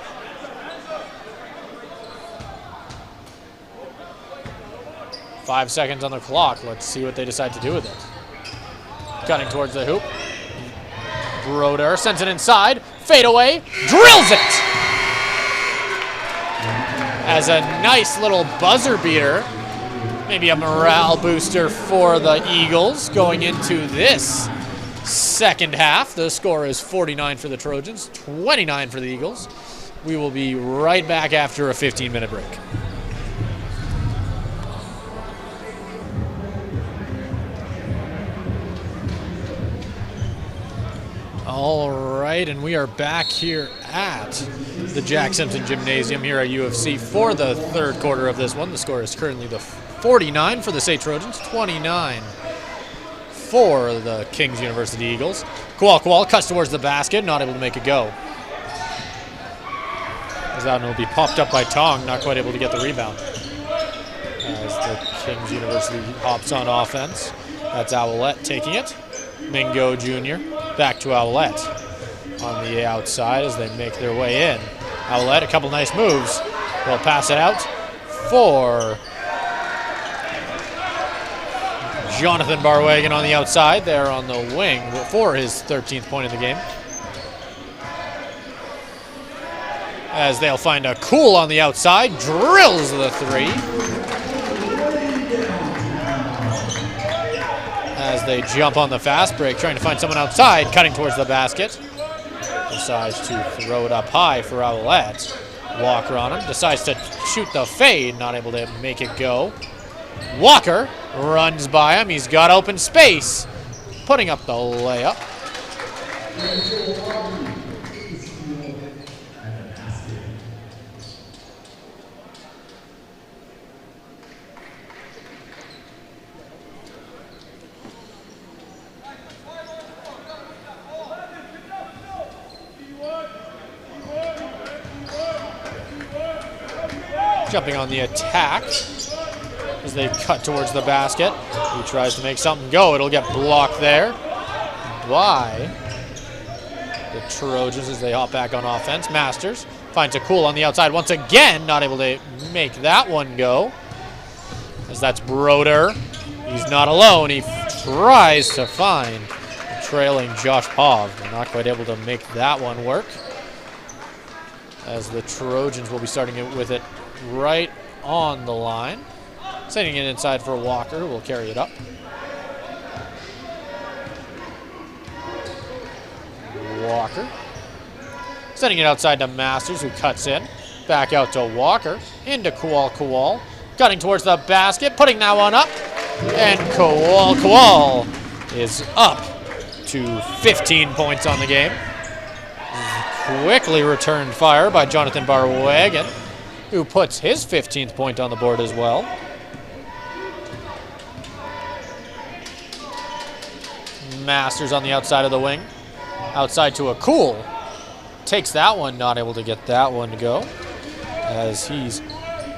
Five seconds on the clock. Let's see what they decide to do with it. Cutting towards the hoop. Broder sends it inside. Fade away. Drills it! As a nice little buzzer beater. Maybe a morale booster for the Eagles going into this second half. The score is 49 for the Trojans, 29 for the Eagles. We will be right back after a 15-minute break. All right, and we are back here at the Jack Simpson Gymnasium here at UFC for the third quarter of this one. The score is currently the 49 for the SAIT Trojans, 29 for the Kings University Eagles. Kowal cuts towards the basket, not able to make it go. As that one will be popped up by Tong, not quite able to get the rebound. As the Kings University hops on offense. That's Owlette taking it. Mingo Jr. back to Owlette on the outside as they make their way in. Owlette, a couple nice moves. They'll pass it out for Jonathan Barwagon on the outside there on the wing for his 13th point of the game. As they'll find a Cool on the outside, drills the three. As they jump on the fast break, trying to find someone outside, cutting towards the basket. Decides to throw it up high for Owlette. Walker on him, decides to shoot the fade, not able to make it go. Walker runs by him, he's got open space, putting up the layup. Jumping on the attack as they cut towards the basket. He tries to make something go. It'll get blocked there by the Trojans as they hop back on offense. Masters finds a Cool on the outside once again. Not able to make that one go. As that's Broder. He's not alone. He tries to find the trailing Josh Pov. Not quite able to make that one work. As the Trojans will be starting it with it right on the line. Sending it inside for Walker, who will carry it up. Walker. Sending it outside to Masters, who cuts in. Back out to Walker. Into Kowal. Cutting towards the basket, putting that one up. And Kowal is up to 15 points on the game. Quickly returned fire by Jonathan Barwagon, who puts his 15th point on the board as well. Masters on the outside of the wing. Outside to a Cool. Takes that one, not able to get that one to go. As he's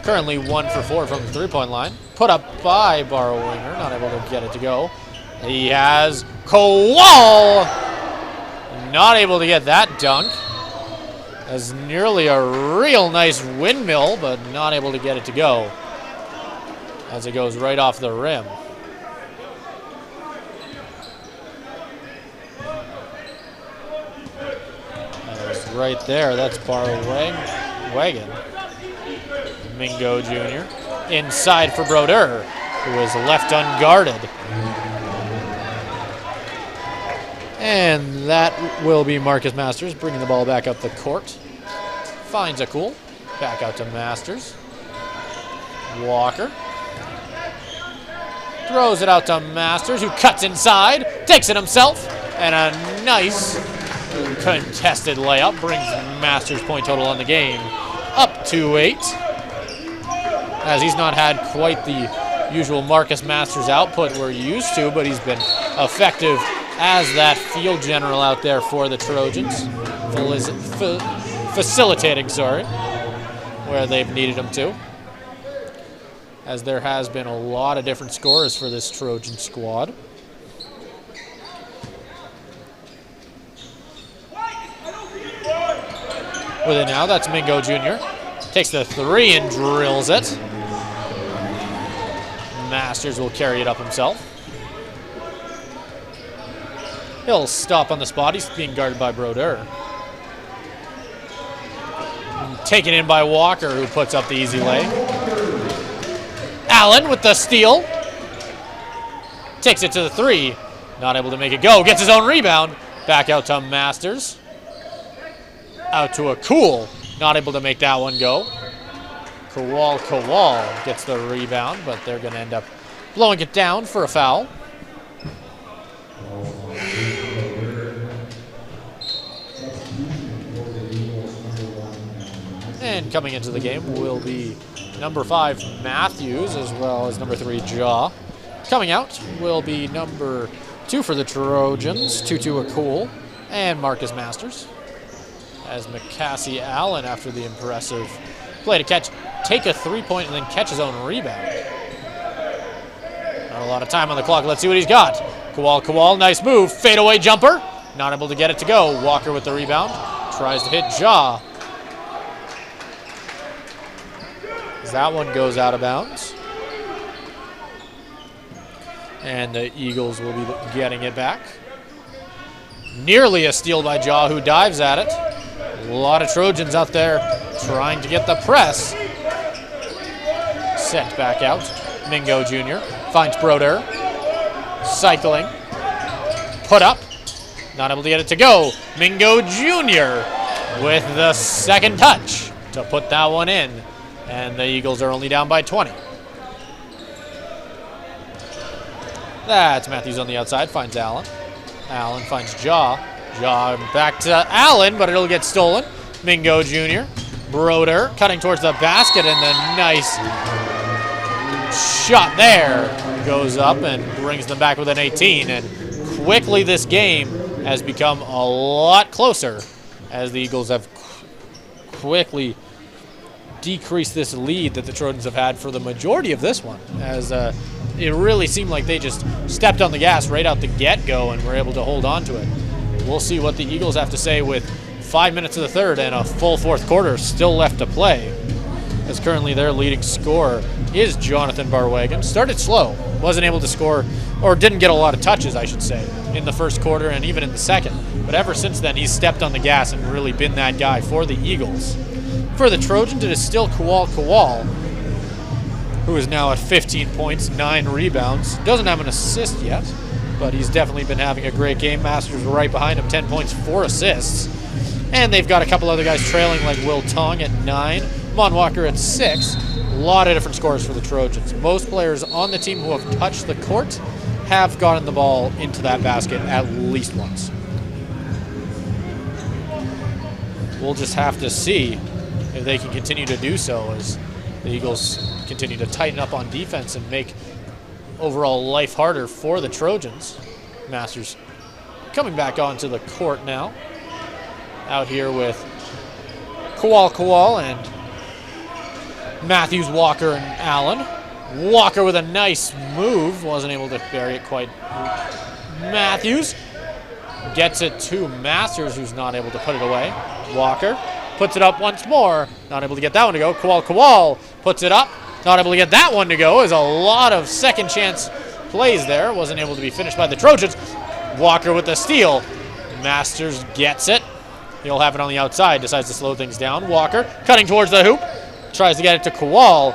currently 1 for 4 from the three-point line. Put up by Barwinger, not able to get it to go. He has Kowal. Not able to get that dunk. As nearly a real nice windmill, but not able to get it to go. As it goes right off the rim. That's right there, that's Barwagon. Mingo Jr. Inside for Broder, who is left unguarded. And that will be Marcus Masters bringing the ball back up the court. Finds a Cool. Back out to Masters. Walker. Throws it out to Masters, who cuts inside, takes it himself, and a nice contested layup brings Masters' point total on the game up to 8. As he's not had quite the usual Marcus Masters output we're used to, but he's been effective as that field general out there for the Trojans. Facilitating, where they've needed him to. As there has been a lot of different scorers for this Trojan squad. With it now, that's Mingo Jr. Takes the 3 and drills it. Masters will carry it up himself. He'll stop on the spot. He's being guarded by Brodeur. Taken in by Walker, who puts up the easy lay. Allen with the steal. Takes it to the 3. Not able to make it go. Gets his own rebound. Back out to Masters. Out to a Cool. Not able to make that one go. Kowal gets the rebound, but they're going to end up blowing it down for a foul. And coming into the game will be number 5, Matthews, as well as number 3, Jaw. Coming out will be number 2 for the Trojans, Tutu Akul, and Marcus Masters. As McCassie Allen, after the impressive play to catch, take a 3-point and then catch his own rebound. Not a lot of time on the clock. Let's see what he's got. Kowal, nice move. Fadeaway jumper. Not able to get it to go. Walker with the rebound. Tries to hit Jaw. As that one goes out of bounds. And the Eagles will be getting it back. Nearly a steal by Jaw, who dives at it. A lot of Trojans out there trying to get the press. Sent back out. Mingo Jr. finds Brodeur. Cycling. Put up. Not able to get it to go. Mingo Jr. with the second touch to put that one in. And the Eagles are only down by 20. That's Matthews on the outside. Finds Allen. Allen finds Jaw. Jaw back to Allen, but it'll get stolen. Mingo Jr. Brodeur cutting towards the basket, and the nice shot there goes up and brings them back with an 18. And quickly this game has become a lot closer as the Eagles have quickly decreased this lead that the Trojans have had for the majority of this one, as it really seemed like they just stepped on the gas right out the get-go and were able to hold on to it. We'll see what the Eagles have to say with 5 minutes of the third and a full fourth quarter still left to play, as currently their leading scorer is Jonathan Barwagon. Started slow, wasn't able to score, or didn't get a lot of touches, I should say, in the first quarter and even in the second. But ever since then, he's stepped on the gas and really been that guy for the Eagles. For the Trojans, it is still Kowal, who is now at 15 points, 9 rebounds. Doesn't have an assist yet, but he's definitely been having a great game. Masters right behind him, 10 points, 4 assists. And they've got a couple other guys trailing, like Will Tong at 9, Mon Walker at 6. A lot of different scores for the Trojans. Most players on the team who have touched the court have gotten the ball into that basket at least once. We'll just have to see if they can continue to do so as the Eagles continue to tighten up on defense and make overall life harder for the Trojans. Masters coming back onto the court now. Out here with Kowal and Matthews, Walker, and Allen. Walker with a nice move. Wasn't able to bury it quite. Matthews gets it to Masters, who's not able to put it away. Walker puts it up once more. Not able to get that one to go. Kowal puts it up. Not able to get that one to go. There's a lot of second chance plays there. Wasn't able to be finished by the Trojans. Walker with the steal. Masters gets it. He'll have it on the outside. Decides to slow things down. Walker cutting towards the hoop. Tries to get it to Kowal.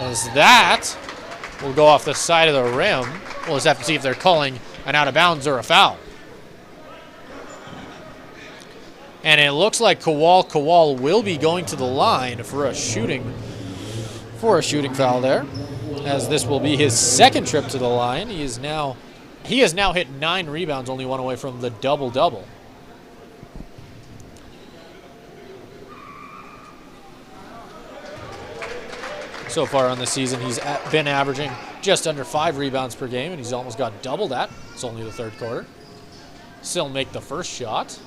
As that will go off the side of the rim. We'll just have to see if they're calling an out of bounds or a foul. And it looks like Kowal will be going to the line for a shooting foul there, as this will be his second trip to the line. He has now hit 9 rebounds, only one away from the double-double. So far on the season, he's been averaging just under 5 rebounds per game, and he's almost got double that. It's only the third quarter. Still make the first shot.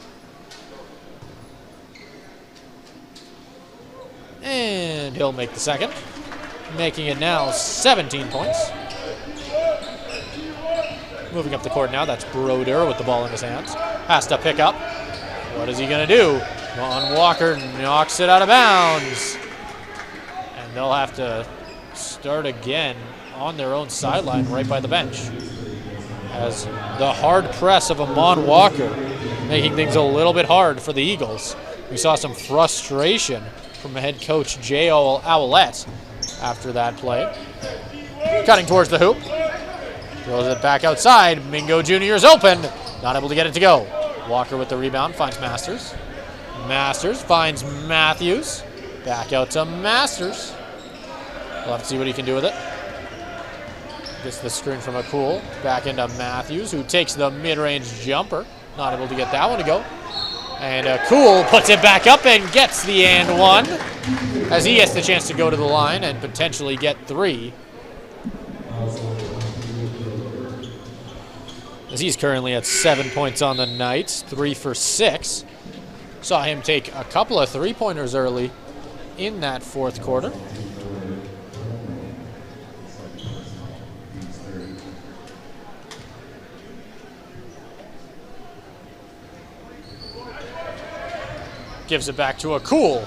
And he'll make the second, making it now 17 points. Moving up the court now, that's Broder with the ball in his hands. Has to pick up. What is he going to do? Mon Walker knocks it out of bounds. And they'll have to start again on their own sideline right by the bench, as the hard press of Amon Walker making things a little bit hard for the Eagles. We saw some frustration from head coach J.O. Owlette after that play. Cutting towards the hoop. Throws it back outside. Mingo Jr. is open. Not able to get it to go. Walker with the rebound finds Masters. Masters finds Matthews. Back out to Masters. We'll have to see what he can do with it. Gets the screen from McCool. Back into Matthews, who takes the mid-range jumper. Not able to get that one to go. And Cool puts it back up and gets the and one, as he gets the chance to go to the line and potentially get 3. As he's currently at 7 points on the night, 3 for 6. Saw him take a couple of 3-pointers early in that fourth quarter. Gives it back to a Cool,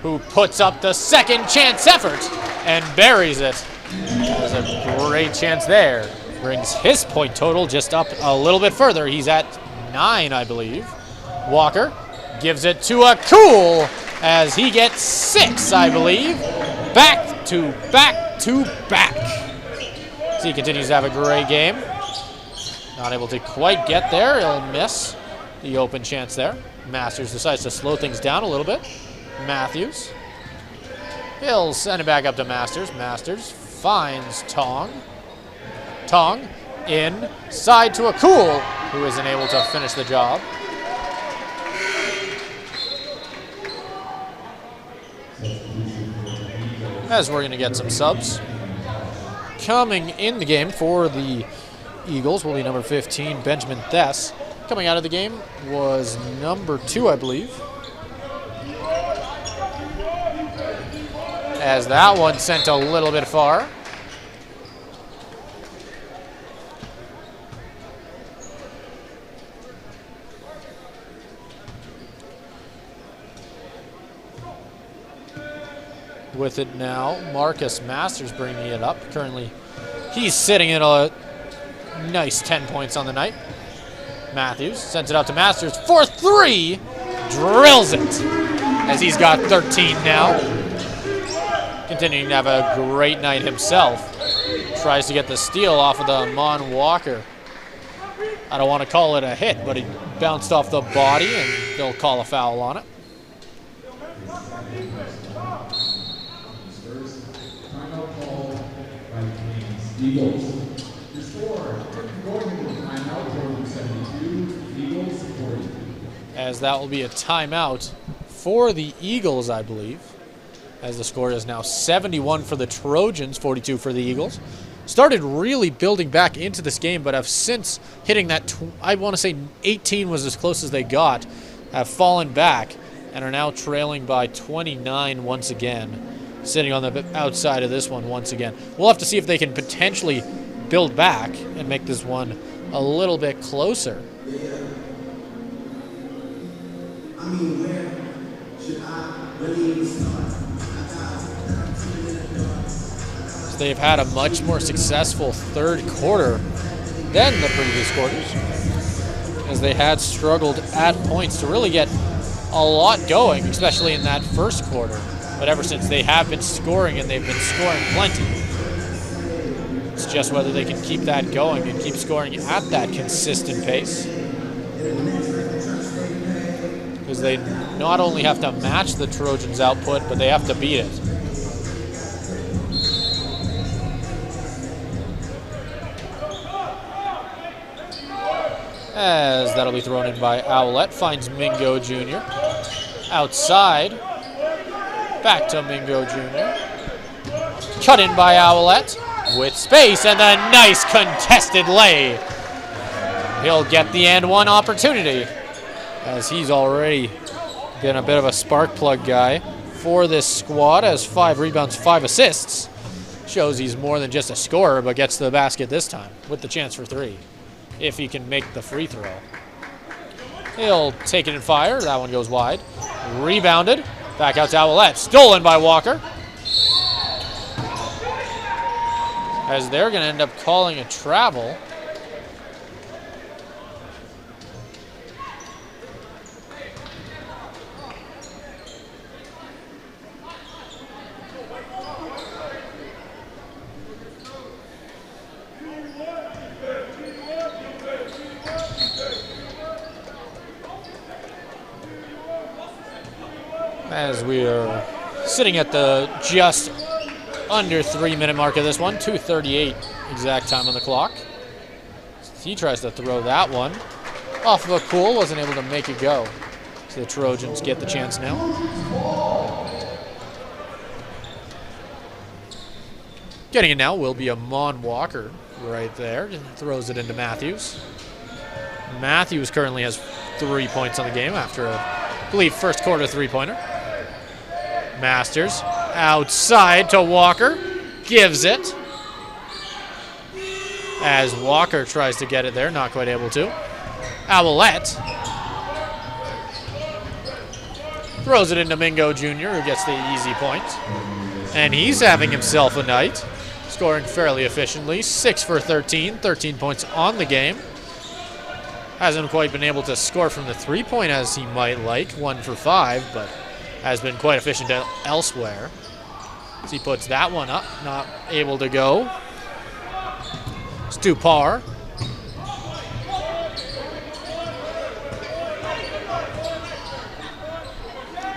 who puts up the second chance effort and buries it. There's a great chance there. Brings his point total just up a little bit further. He's at 9, I believe. Walker gives it to a Cool as he gets 6, I believe. Back to back to back. So he continues to have a great game. Not able to quite get there. He'll miss the open chance there. Masters decides to slow things down a little bit. Matthews. He'll send it back up to Masters. Masters finds Tong. Tong inside to a Cool, who isn't able to finish the job. As we're going to get some subs. Coming in the game for the Eagles will be number 15, Benjamin Thess. Coming out of the game was number 2, I believe. As that one sent a little bit far. With it now, Marcus Masters bringing it up. Currently, he's sitting at a nice 10 points on the night. Matthews sends it out to Masters for 3. Drills it as he's got 13 now. Continuing to have a great night himself. Tries to get the steal off of the Mon Walker. I don't want to call it a hit, but he bounced off the body and they'll call a foul on it. Eagles. Your score, going into timeout, Jordan 72, Eagles 40. As that will be a timeout for the Eagles, I believe. As the score is now 71 for the Trojans, 42 for the Eagles. Started really building back into this game, but have since hitting that, I want to say 18 was as close as they got, have fallen back and are now trailing by 29 once again. Sitting on the outside of this one once again. We'll have to see if they can potentially build back and make this one a little bit closer. So they've had a much more successful third quarter than the previous quarters, as they had struggled at points to really get a lot going, especially in that first quarter. But ever since, they have been scoring, and they've been scoring plenty. It's just whether they can keep that going and keep scoring at that consistent pace. Because because they not only have to match the Trojans' output, but they have to beat it. As that'll be thrown in by Owlette, finds Mingo Jr. Outside, back to Mingo Jr. Cut in by Owlette with space and a nice contested lay. He'll get the and one opportunity, as he's already been a bit of a spark plug guy for this squad, as 5 rebounds, 5 assists. Shows he's more than just a scorer, but gets to the basket this time with the chance for 3. If he can make the free throw. He'll take it and fire. That one goes wide. Rebounded. Back out to Owlette. Stolen by Walker. As they're going to end up calling a travel. As we are sitting at the just under 3-minute mark of this one, 2:38 exact time on the clock. He tries to throw that one off of a cool, wasn't able to make it go. So the Trojans get the chance now. Getting it now will be Amon Walker right there, and throws it into Matthews. Matthews currently has 3 points on the game after a, I believe, first quarter 3-pointer. Masters outside to Walker, gives it. As Walker tries to get it there, not quite able to. Owlette throws it into Mingo Jr., who gets the easy point. And he's having himself a night, scoring fairly efficiently. 6 for 13, 13 points on the game. Hasn't quite been able to score from the 3-point as he might like, 1 for 5, but has been quite efficient elsewhere. As he puts that one up, not able to go. Stupar.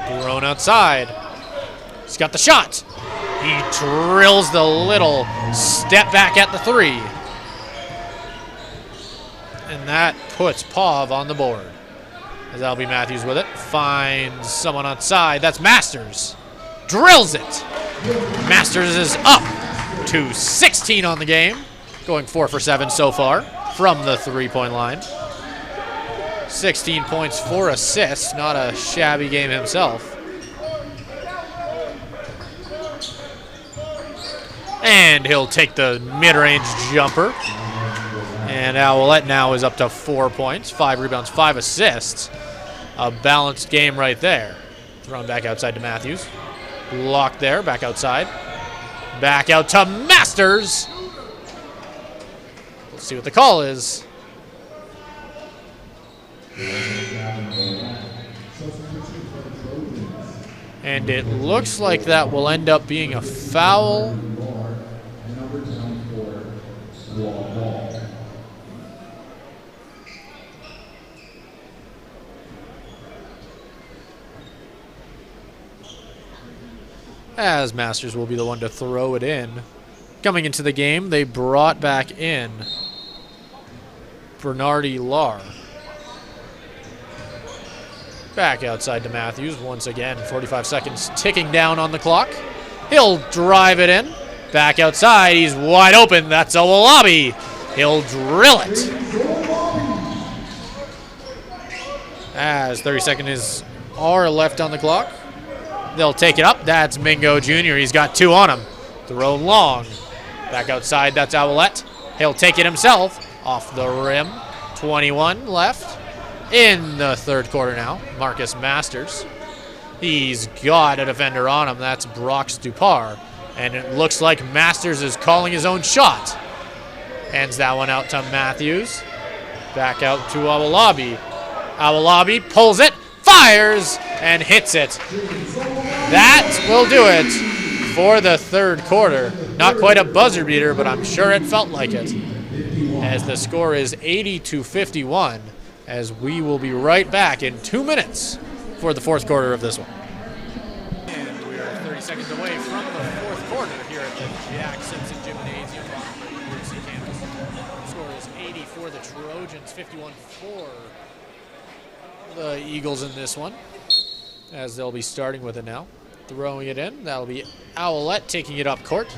Thrown outside. He's got the shot. He drills the little step back at the 3. And that puts Pav on the board. As that'll be Matthews with it. Finds someone outside. That's Masters. Drills it. Masters is up to 16 on the game. Going 4 for 7 so far from the 3-point line. 16 points, 4 assists. Not a shabby game himself. And he'll take the mid-range jumper. And Owlette now is up to 4 points, 5 rebounds, 5 assists. A balanced game right there. Thrown back outside to Matthews. Blocked there, back outside. Back out to Masters. Let's see what the call is. And it looks like that will end up being a foul. As Masters will be the one to throw it in. Coming into the game, they brought back in Bernardi Lar. Back outside to Matthews once again. 45 seconds ticking down on the clock. He'll drive it in. Back outside. He's wide open. That's Owolabi. He'll drill it. As 30 seconds are left on the clock. They'll take it up. That's Mingo Jr. He's got 2 on him. Thrown long. Back outside. That's Owlette. He'll take it himself. Off the rim. 21 left. In the third quarter now, Marcus Masters. He's got a defender on him. That's Brock Stupar. And it looks like Masters is calling his own shot. Hands that one out to Matthews. Back out to Owolabi. Owolabi pulls it, fires, and hits it. That will do it for the third quarter. Not quite a buzzer beater, but I'm sure it felt like it. As the score is 80-51. As we will be right back in 2 minutes for the fourth quarter of this one. And we are 30 seconds away from the fourth quarter here at the Jack Simpson Gymnasium on the UC campus. The score is 80 for the Trojans, 51 for the Eagles in this one, as they'll be starting with it now. Throwing it in, that'll be Owlette taking it up court,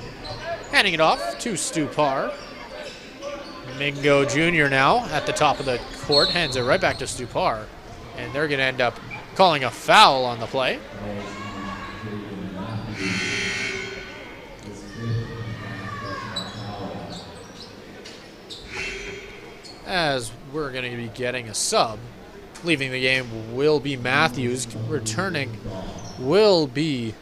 handing it off to Stupar. Mingo Jr. now at the top of the court, hands it right back to Stupar, and they're going to end up calling a foul on the play. As we're going to be getting a sub. Leaving the game will be Matthews. Returning will be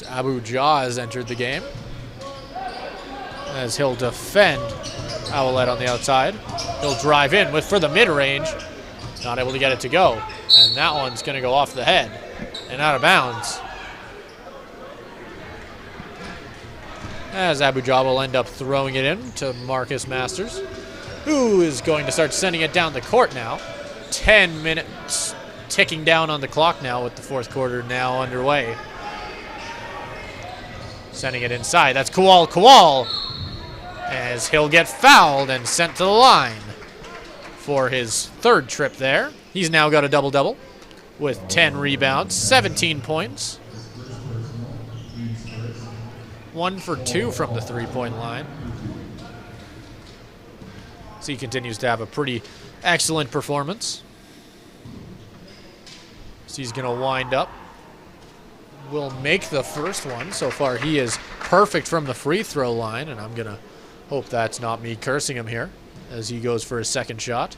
Abu Jah has entered the game, as he'll defend Owlette on the outside. He'll drive in for the mid-range. Not able to get it to go. And that one's going to go off the head and out of bounds. As Abu Jah will end up throwing it in to Marcus Masters, who is going to start sending it down the court now. 10 minutes ticking down on the clock now with the fourth quarter now underway. Sending it inside. That's Kowal, as he'll get fouled and sent to the line for his third trip there. He's now got a double-double with 10 rebounds, 17 points. 1 for 2 from the three-point line. So he continues to have a pretty excellent performance. So he's going to wind up. Will make the first one. So far he is perfect from the free throw line, and I'm going to hope that's not me cursing him here as he goes for his second shot.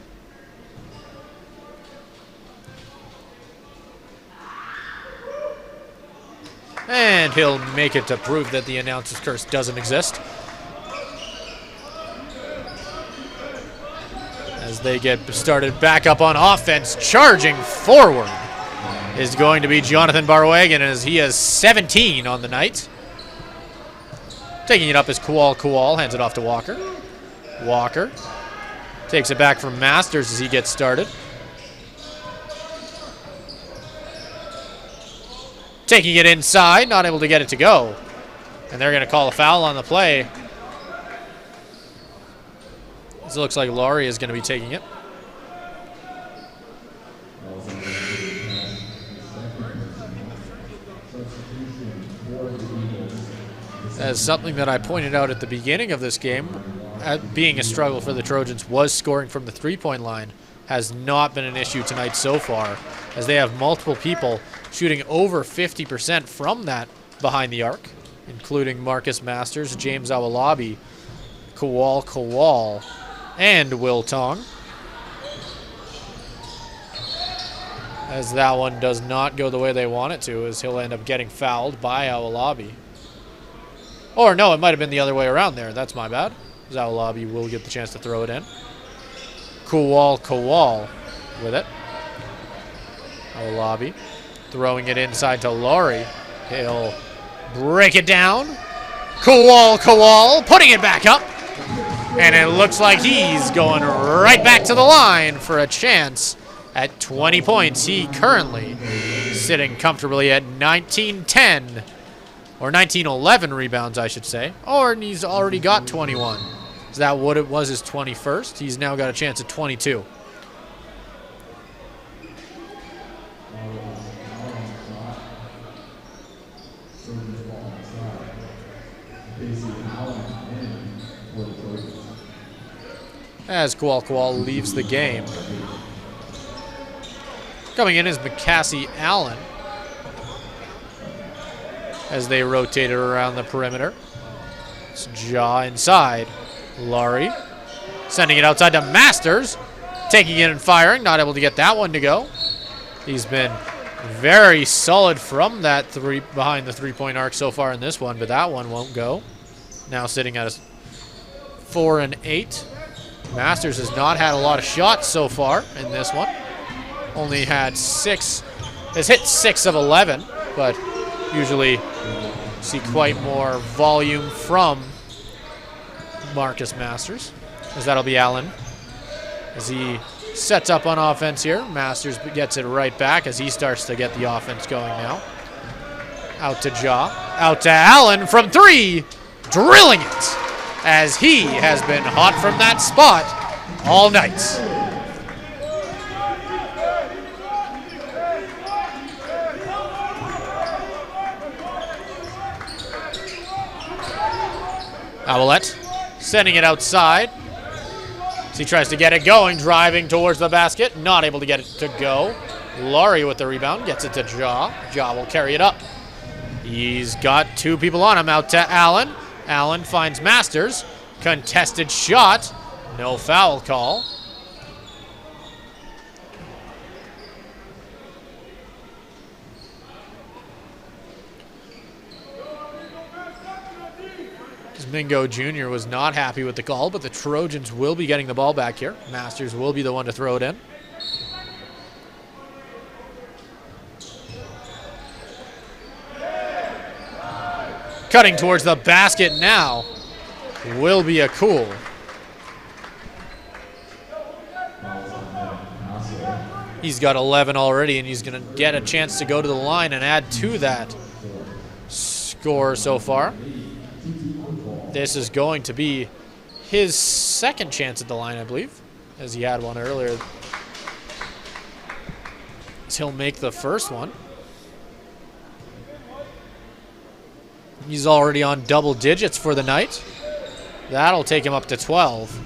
And he'll make it to prove that the announcer's curse doesn't exist. As they get started back up on offense, charging forward is going to be Jonathan Barwagan, as he has 17 on the night. Taking it up is Kowal, hands it off to Walker. Walker takes it back from Masters as he gets started. Taking it inside, not able to get it to go. And they're going to call a foul on the play. It looks like Laurie is going to be taking it. As something that I pointed out at the beginning of this game, being a struggle for the Trojans, was scoring from the three-point line. Has not been an issue tonight so far, as they have multiple people shooting over 50% from that behind the arc, including Marcus Masters, James Awalabi, Kowal, and Will Tong. As that one does not go the way they want it to, as he'll end up getting fouled by Awalabi. Or no, it might have been the other way around there. That's my bad. Awalabi will get the chance to throw it in. Kowal with it. Awalabi throwing it inside to Laurie. He'll break it down. Kowal putting it back up. And it looks like he's going right back to the line for a chance at 20 points. He currently sitting comfortably at 19-10, or 19-11 rebounds, I should say. Or he's already got 21. Is that what it was, his 21st? He's now got a chance at 22. As Kowal leaves the game. Coming in is McCassie Allen, as they rotate it around the perimeter. It's Jaw inside. Laurie sending it outside to Masters. Taking it and firing. Not able to get that one to go. He's been very solid from that behind the three-point arc so far in this one, but that one won't go. Now sitting at a 4 and 8. Masters has not had a lot of shots so far in this one. Only had 6. Has hit 6 of 11, but usually see quite more volume from Marcus Masters. as that'll be Allen. As he sets up on offense here, Masters gets it right back as he starts to get the offense going now. Out to Jaw, out to Allen from 3, drilling it, as he has been hot from that spot all night. Owlette sending it outside. As he tries to get it going, driving towards the basket, not able to get it to go. Laurie with the rebound, gets it to Jaw. Jaw will carry it up. He's got 2 people on him, out to Allen. Allen finds Masters. Contested shot. No foul call. Mingo Jr. was not happy with the call, but the Trojans will be getting the ball back here. Masters will be the one to throw it in. Cutting towards the basket now will be a cool. He's got 11 already, and he's going to get a chance to go to the line and add to that score so far. This is going to be his second chance at the line, I believe, as he had one earlier. He'll make the first one. He's already on double digits for the night. That'll take him up to 12.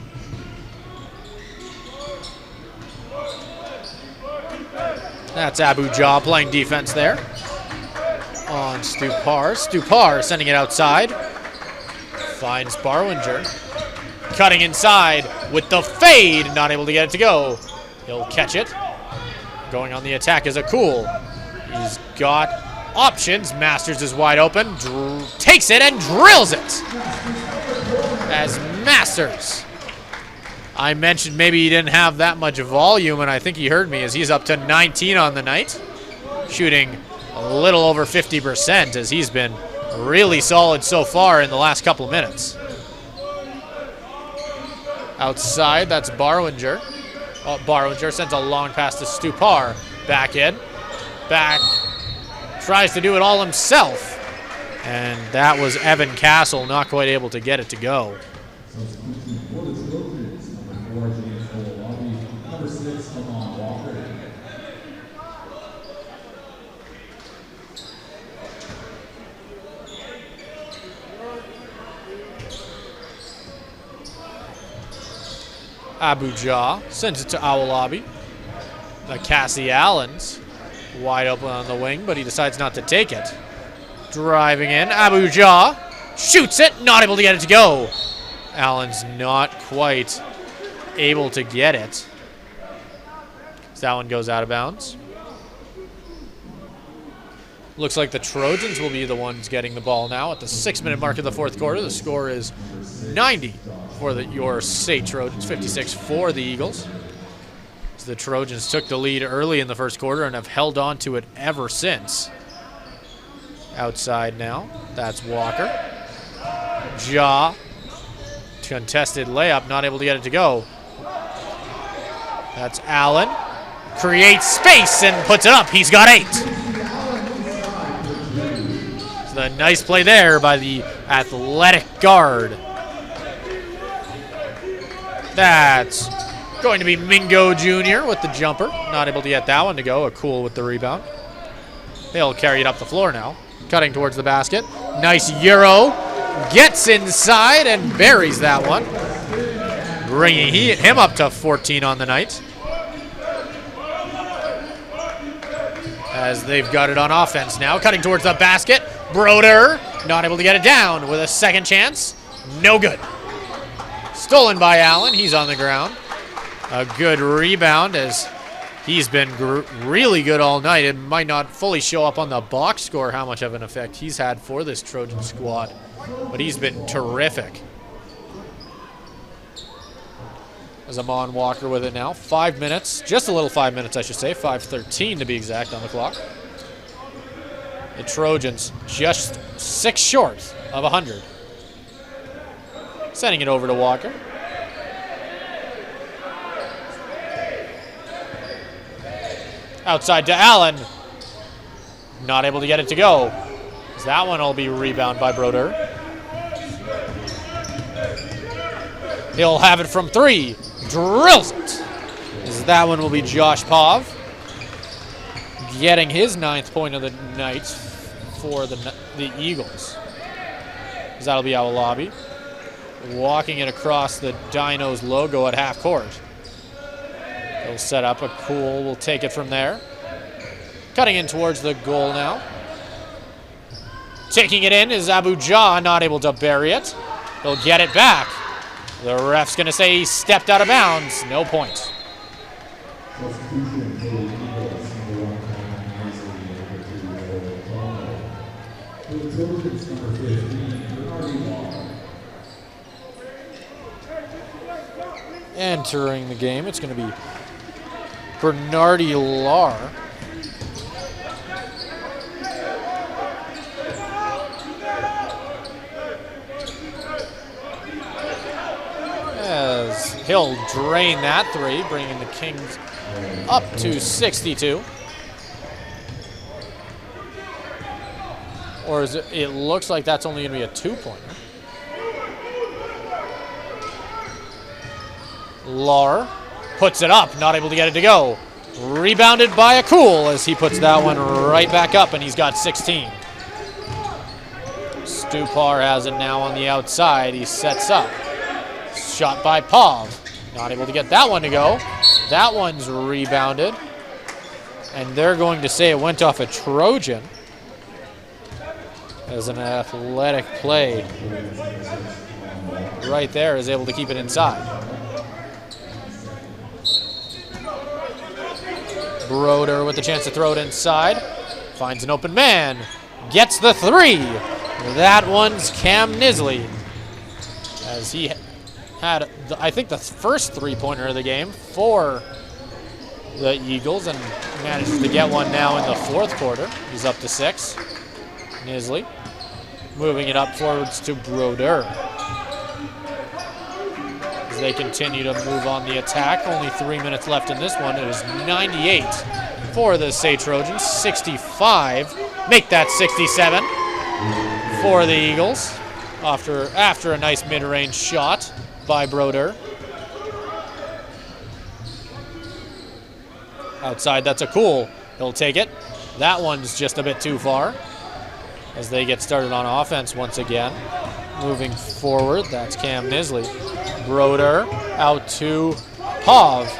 That's Abu Jaw playing defense there on Stupar. Stupar sending it outside. Finds Barwinger. Cutting inside with the fade. Not able to get it to go. He'll catch it. Going on the attack is a cool. He's got options. Masters is wide open. Takes it and drills it. As Masters. I mentioned maybe he didn't have that much volume, and I think he heard me as he's up to 19 on the night. Shooting a little over 50% as he's been really solid so far in the last couple of minutes. Outside, that's Barwinger. Oh, Barwinger sends a long pass to Stupar. Back in. Back. Tries to do it all himself. And that was Evan Castle, not quite able to get it to go. Abu Jaw sends it to Awolabi. The Cassie Allens wide open on the wing, but he decides not to take it. Driving in, Abu Jaw shoots it, not able to get it to go. Allen's not quite able to get it. So that one goes out of bounds. Looks like the Trojans will be the ones getting the ball now at the 6-minute mark of the fourth quarter. The score is 90 for your SAIT Trojans, 56 for the Eagles. So the Trojans took the lead early in the first quarter and have held on to it ever since. Outside now, that's Walker. Jaw, contested layup, not able to get it to go. That's Allen. Creates space and puts it up. He's got 8. So a nice play there by the athletic guard. That's going to be Mingo Jr. with the jumper. Not able to get that one to go. A cool with the rebound. They'll carry it up the floor now. Cutting towards the basket. Nice Euro. Gets inside and buries that one. Bringing him up to 14 on the night. As they've got it on offense now. Cutting towards the basket. Broder. Not able to get it down with a second chance. No good. Stolen by Allen. He's on the ground. A good rebound as he's been really good all night. It might not fully show up on the box score how much of an effect he's had for this Trojan squad, but he's been terrific. As Amon Walker with it now. 5 minutes, just a little 5 minutes I should say, 5:13 to be exact on the clock. The Trojans just 6 short of 100. Sending it over to Walker. Outside to Allen. Not able to get it to go. That one will be rebounded by Broder. He'll have it from 3. Drills it. That one will be Josh Pav. Getting his 9th point of the night for the Eagles. That'll be Awolabi. Walking it across the Dinos logo at half court. He'll set up a Cool. We'll take it from there. Cutting in towards the goal now. Taking it in is Abu Jah, not able to bury it. He'll get it back. The ref's going to say he stepped out of bounds. No point. Entering the game, it's going to be Bernardi Lar. As he'll drain that 3, bringing the Kings up to 62. Or is it looks like that's only going to be a 2-pointer. Lar puts it up, not able to get it to go. Rebounded by a Cool as he puts that one right back up, and he's got 16. Stupar has it now on the outside. He sets up. Shot by Pav. Not able to get that one to go. That one's rebounded. And they're going to say it went off a Trojan. As an athletic play right there is able to keep it inside. Broder with the chance to throw it inside. Finds an open man. Gets the 3. That one's Cam Nisley. As he had, I think, the first 3-pointer of the game for the Eagles and manages to get one now in the 4th quarter. He's up to 6. Nisley moving it up forwards to Broder. As they continue to move on the attack. Only 3 minutes left in this one. It is 98 for the SAIT Trojans. 65. Make that 67 for the Eagles. After a nice mid-range shot by Broder. Outside, that's a Cool. He'll take it. That one's just a bit too far. As they get started on offense once again. Moving forward, that's Cam Nisley. Broder out to Pav.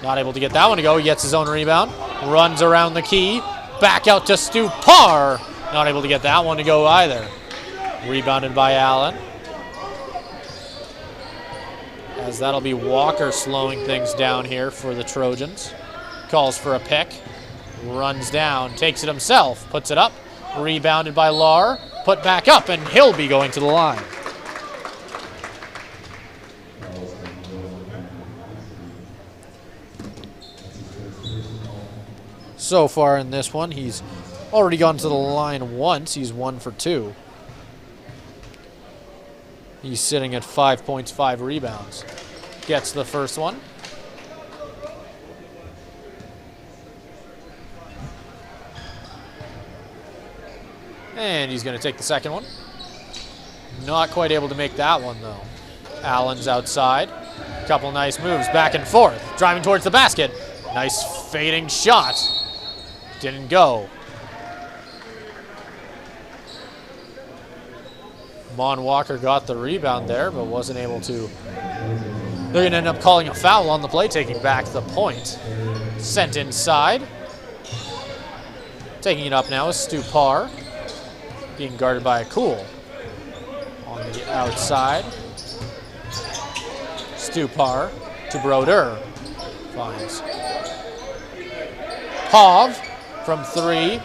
Not able to get that one to go. He gets his own rebound. Runs around the key. Back out to Stupar. Not able to get that one to go either. Rebounded by Allen. As that'll be Walker slowing things down here for the Trojans. Calls for a pick. Runs down. Takes it himself. Puts it up. Rebounded by Lar. Put back up, and he'll be going to the line. So far in this one, he's already gone to the line once. He's 1 for 2. He's sitting at 5 points, 5 rebounds. Gets the first one. And he's going to take the second one. Not quite able to make that one, though. Allen's outside. Couple nice moves back and forth. Driving towards the basket. Nice fading shot. Didn't go. Mon Walker got the rebound there, but wasn't able to. They're going to end up calling a foul on the play, taking back the point. Sent inside. Taking it up now is Stupar. Being guarded by a Cool. On the outside. Stupar to Broder. Finds Pav from 3.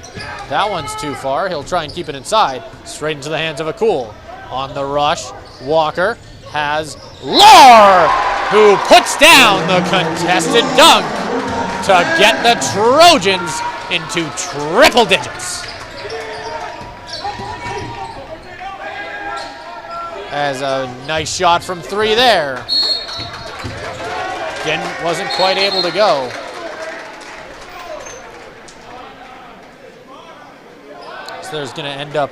That one's too far. He'll try and keep it inside. Straight into the hands of a Cool. On the rush, Walker has Lar, who puts down the contested dunk to get the Trojans into triple digits. As a nice shot from 3 there. Wasn't quite able to go. So there's going to end up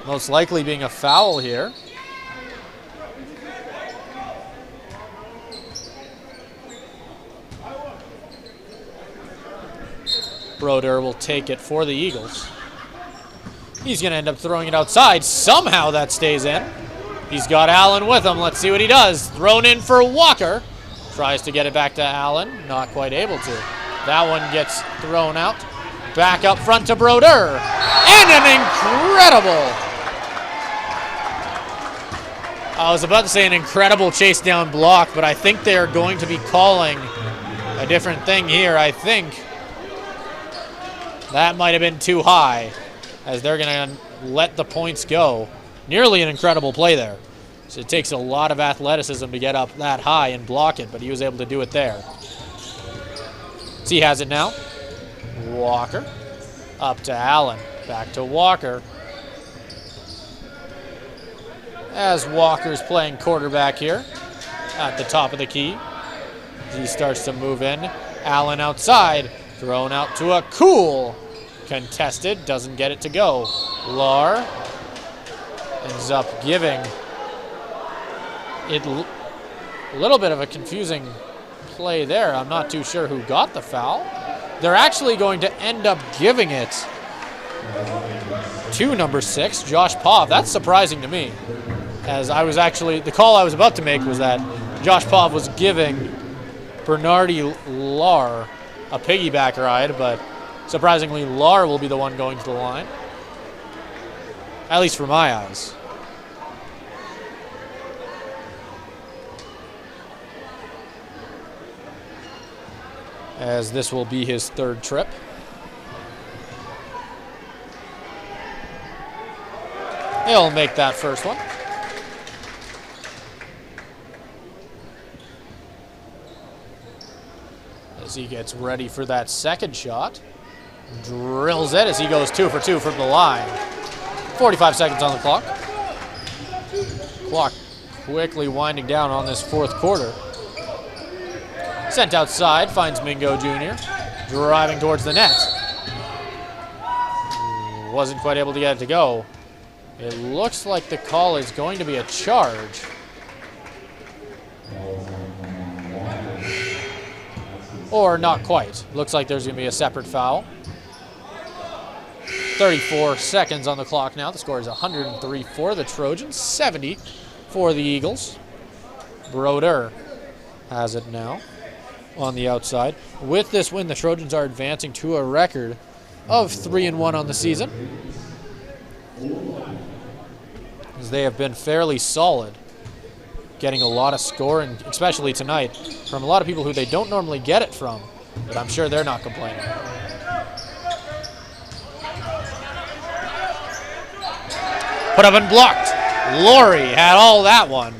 most likely being a foul here. Broder will take it for the Eagles. He's going to end up throwing it outside. Somehow that stays in. He's got Allen with him. Let's see what he does. Thrown in for Walker. Tries to get it back to Allen. Not quite able to. That one gets thrown out. Back up front to Broder. And an incredible... I was about to say an incredible chase down block, but I think they're going to be calling a different thing here. I think that might have been too high, as they're going to let the points go. Nearly an incredible play there. So it takes a lot of athleticism to get up that high and block it, but he was able to do it there. So he has it now. Walker. Up to Allen. Back to Walker. As Walker's playing quarterback here at the top of the key. He starts to move in. Allen outside. Thrown out to a Cool. Contested. Doesn't get it to go. Lar ends up giving it a little bit of a confusing play there. I'm not too sure who got the foul. They're actually going to end up giving it to number 6, Josh Pov. That's surprising to me, as I was actually, the call I was about to make was that Josh Pov was giving Bernardi Lar a piggyback ride, but surprisingly Lar will be the one going to the line, at least for my eyes. As this will be his 3rd trip. He'll make that first one. As he gets ready for that 2nd shot. Drills it as he goes 2 for 2 from the line. 45 seconds on the clock. Clock quickly winding down on this 4th quarter. Sent outside, finds Mingo Jr. Driving towards the net. Wasn't quite able to get it to go. It looks like the call is going to be a charge. Or not quite. Looks like there's going to be a separate foul. 34 seconds on the clock now. The score is 103 for the Trojans, 70 for the Eagles. Broder has it now on the outside. With this win, the Trojans are advancing to a record of 3-1 on the season, as they have been fairly solid, getting a lot of scoring, especially tonight, from a lot of people who they don't normally get it from, but I'm sure they're not complaining. Put up and blocked. Laurie had all that one,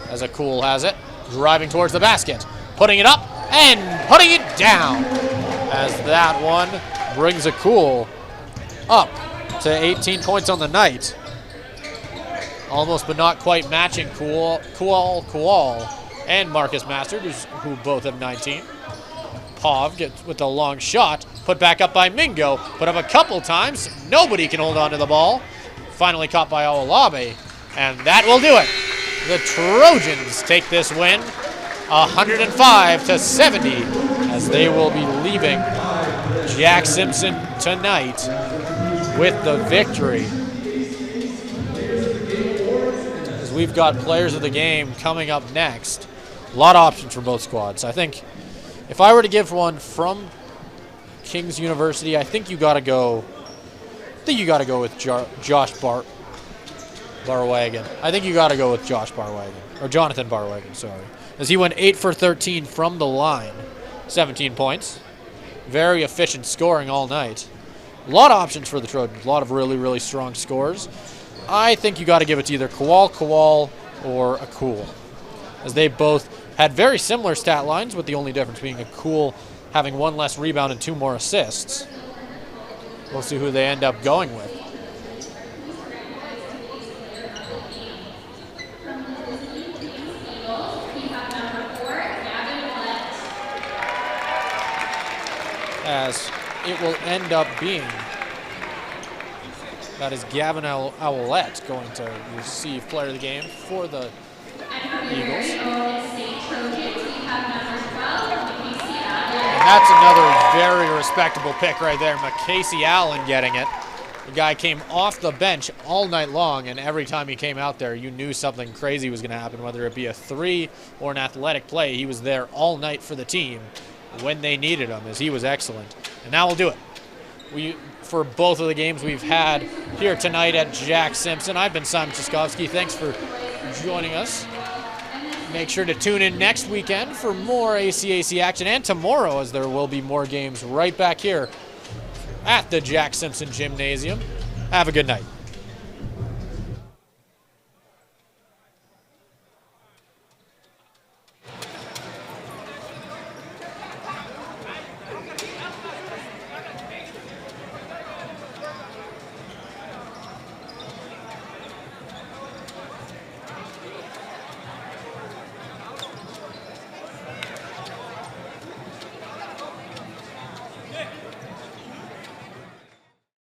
as a Cool has it, driving towards the basket, putting it up and putting it down, as that one brings a Cool up to 18 points on the night. Almost but not quite matching Kual, and Marcus Masters, who both have 19. Pov gets with the long shot, put back up by Mingo, put up a couple times. Nobody can hold on to the ball. Finally caught by Awolabe, and that will do it. The Trojans take this win 105-70, as they will be leaving Jack Simpson tonight with the victory. As we've got players of the game coming up next. A lot of options for both squads. I think if I were to give one from Kings University, I think you got to go. With Josh Barwagon. I think you got to go with Josh Barwagon, or Jonathan Barwagon, sorry. As he went 8 for 13 from the line, 17 points. Very efficient scoring all night. A lot of options for the Trojans, a lot of really, really strong scores. I think you got to give it to either Kual, or a Cool, as they both had very similar stat lines, with the only difference being a Cool having 1 less rebound and 2 more assists. We'll see who they end up going with. As it will end up being That is Gavin Owlette going to receive player of the game for the Eagles. And that's another very respectable pick right there. McCasey Allen getting it. The guy came off the bench all night long, and every time he came out there, you knew something crazy was going to happen, whether it be a three or an athletic play. He was there all night for the team when they needed him, as he was excellent. And now we'll do it. For both of the games we've had here tonight at Jack Simpson, I've been Simon Chaskovsky. Thanks for joining us. Make sure to tune in next weekend for more ACAC action, and tomorrow, as there will be more games right back here at the Jack Simpson Gymnasium. Have a good night.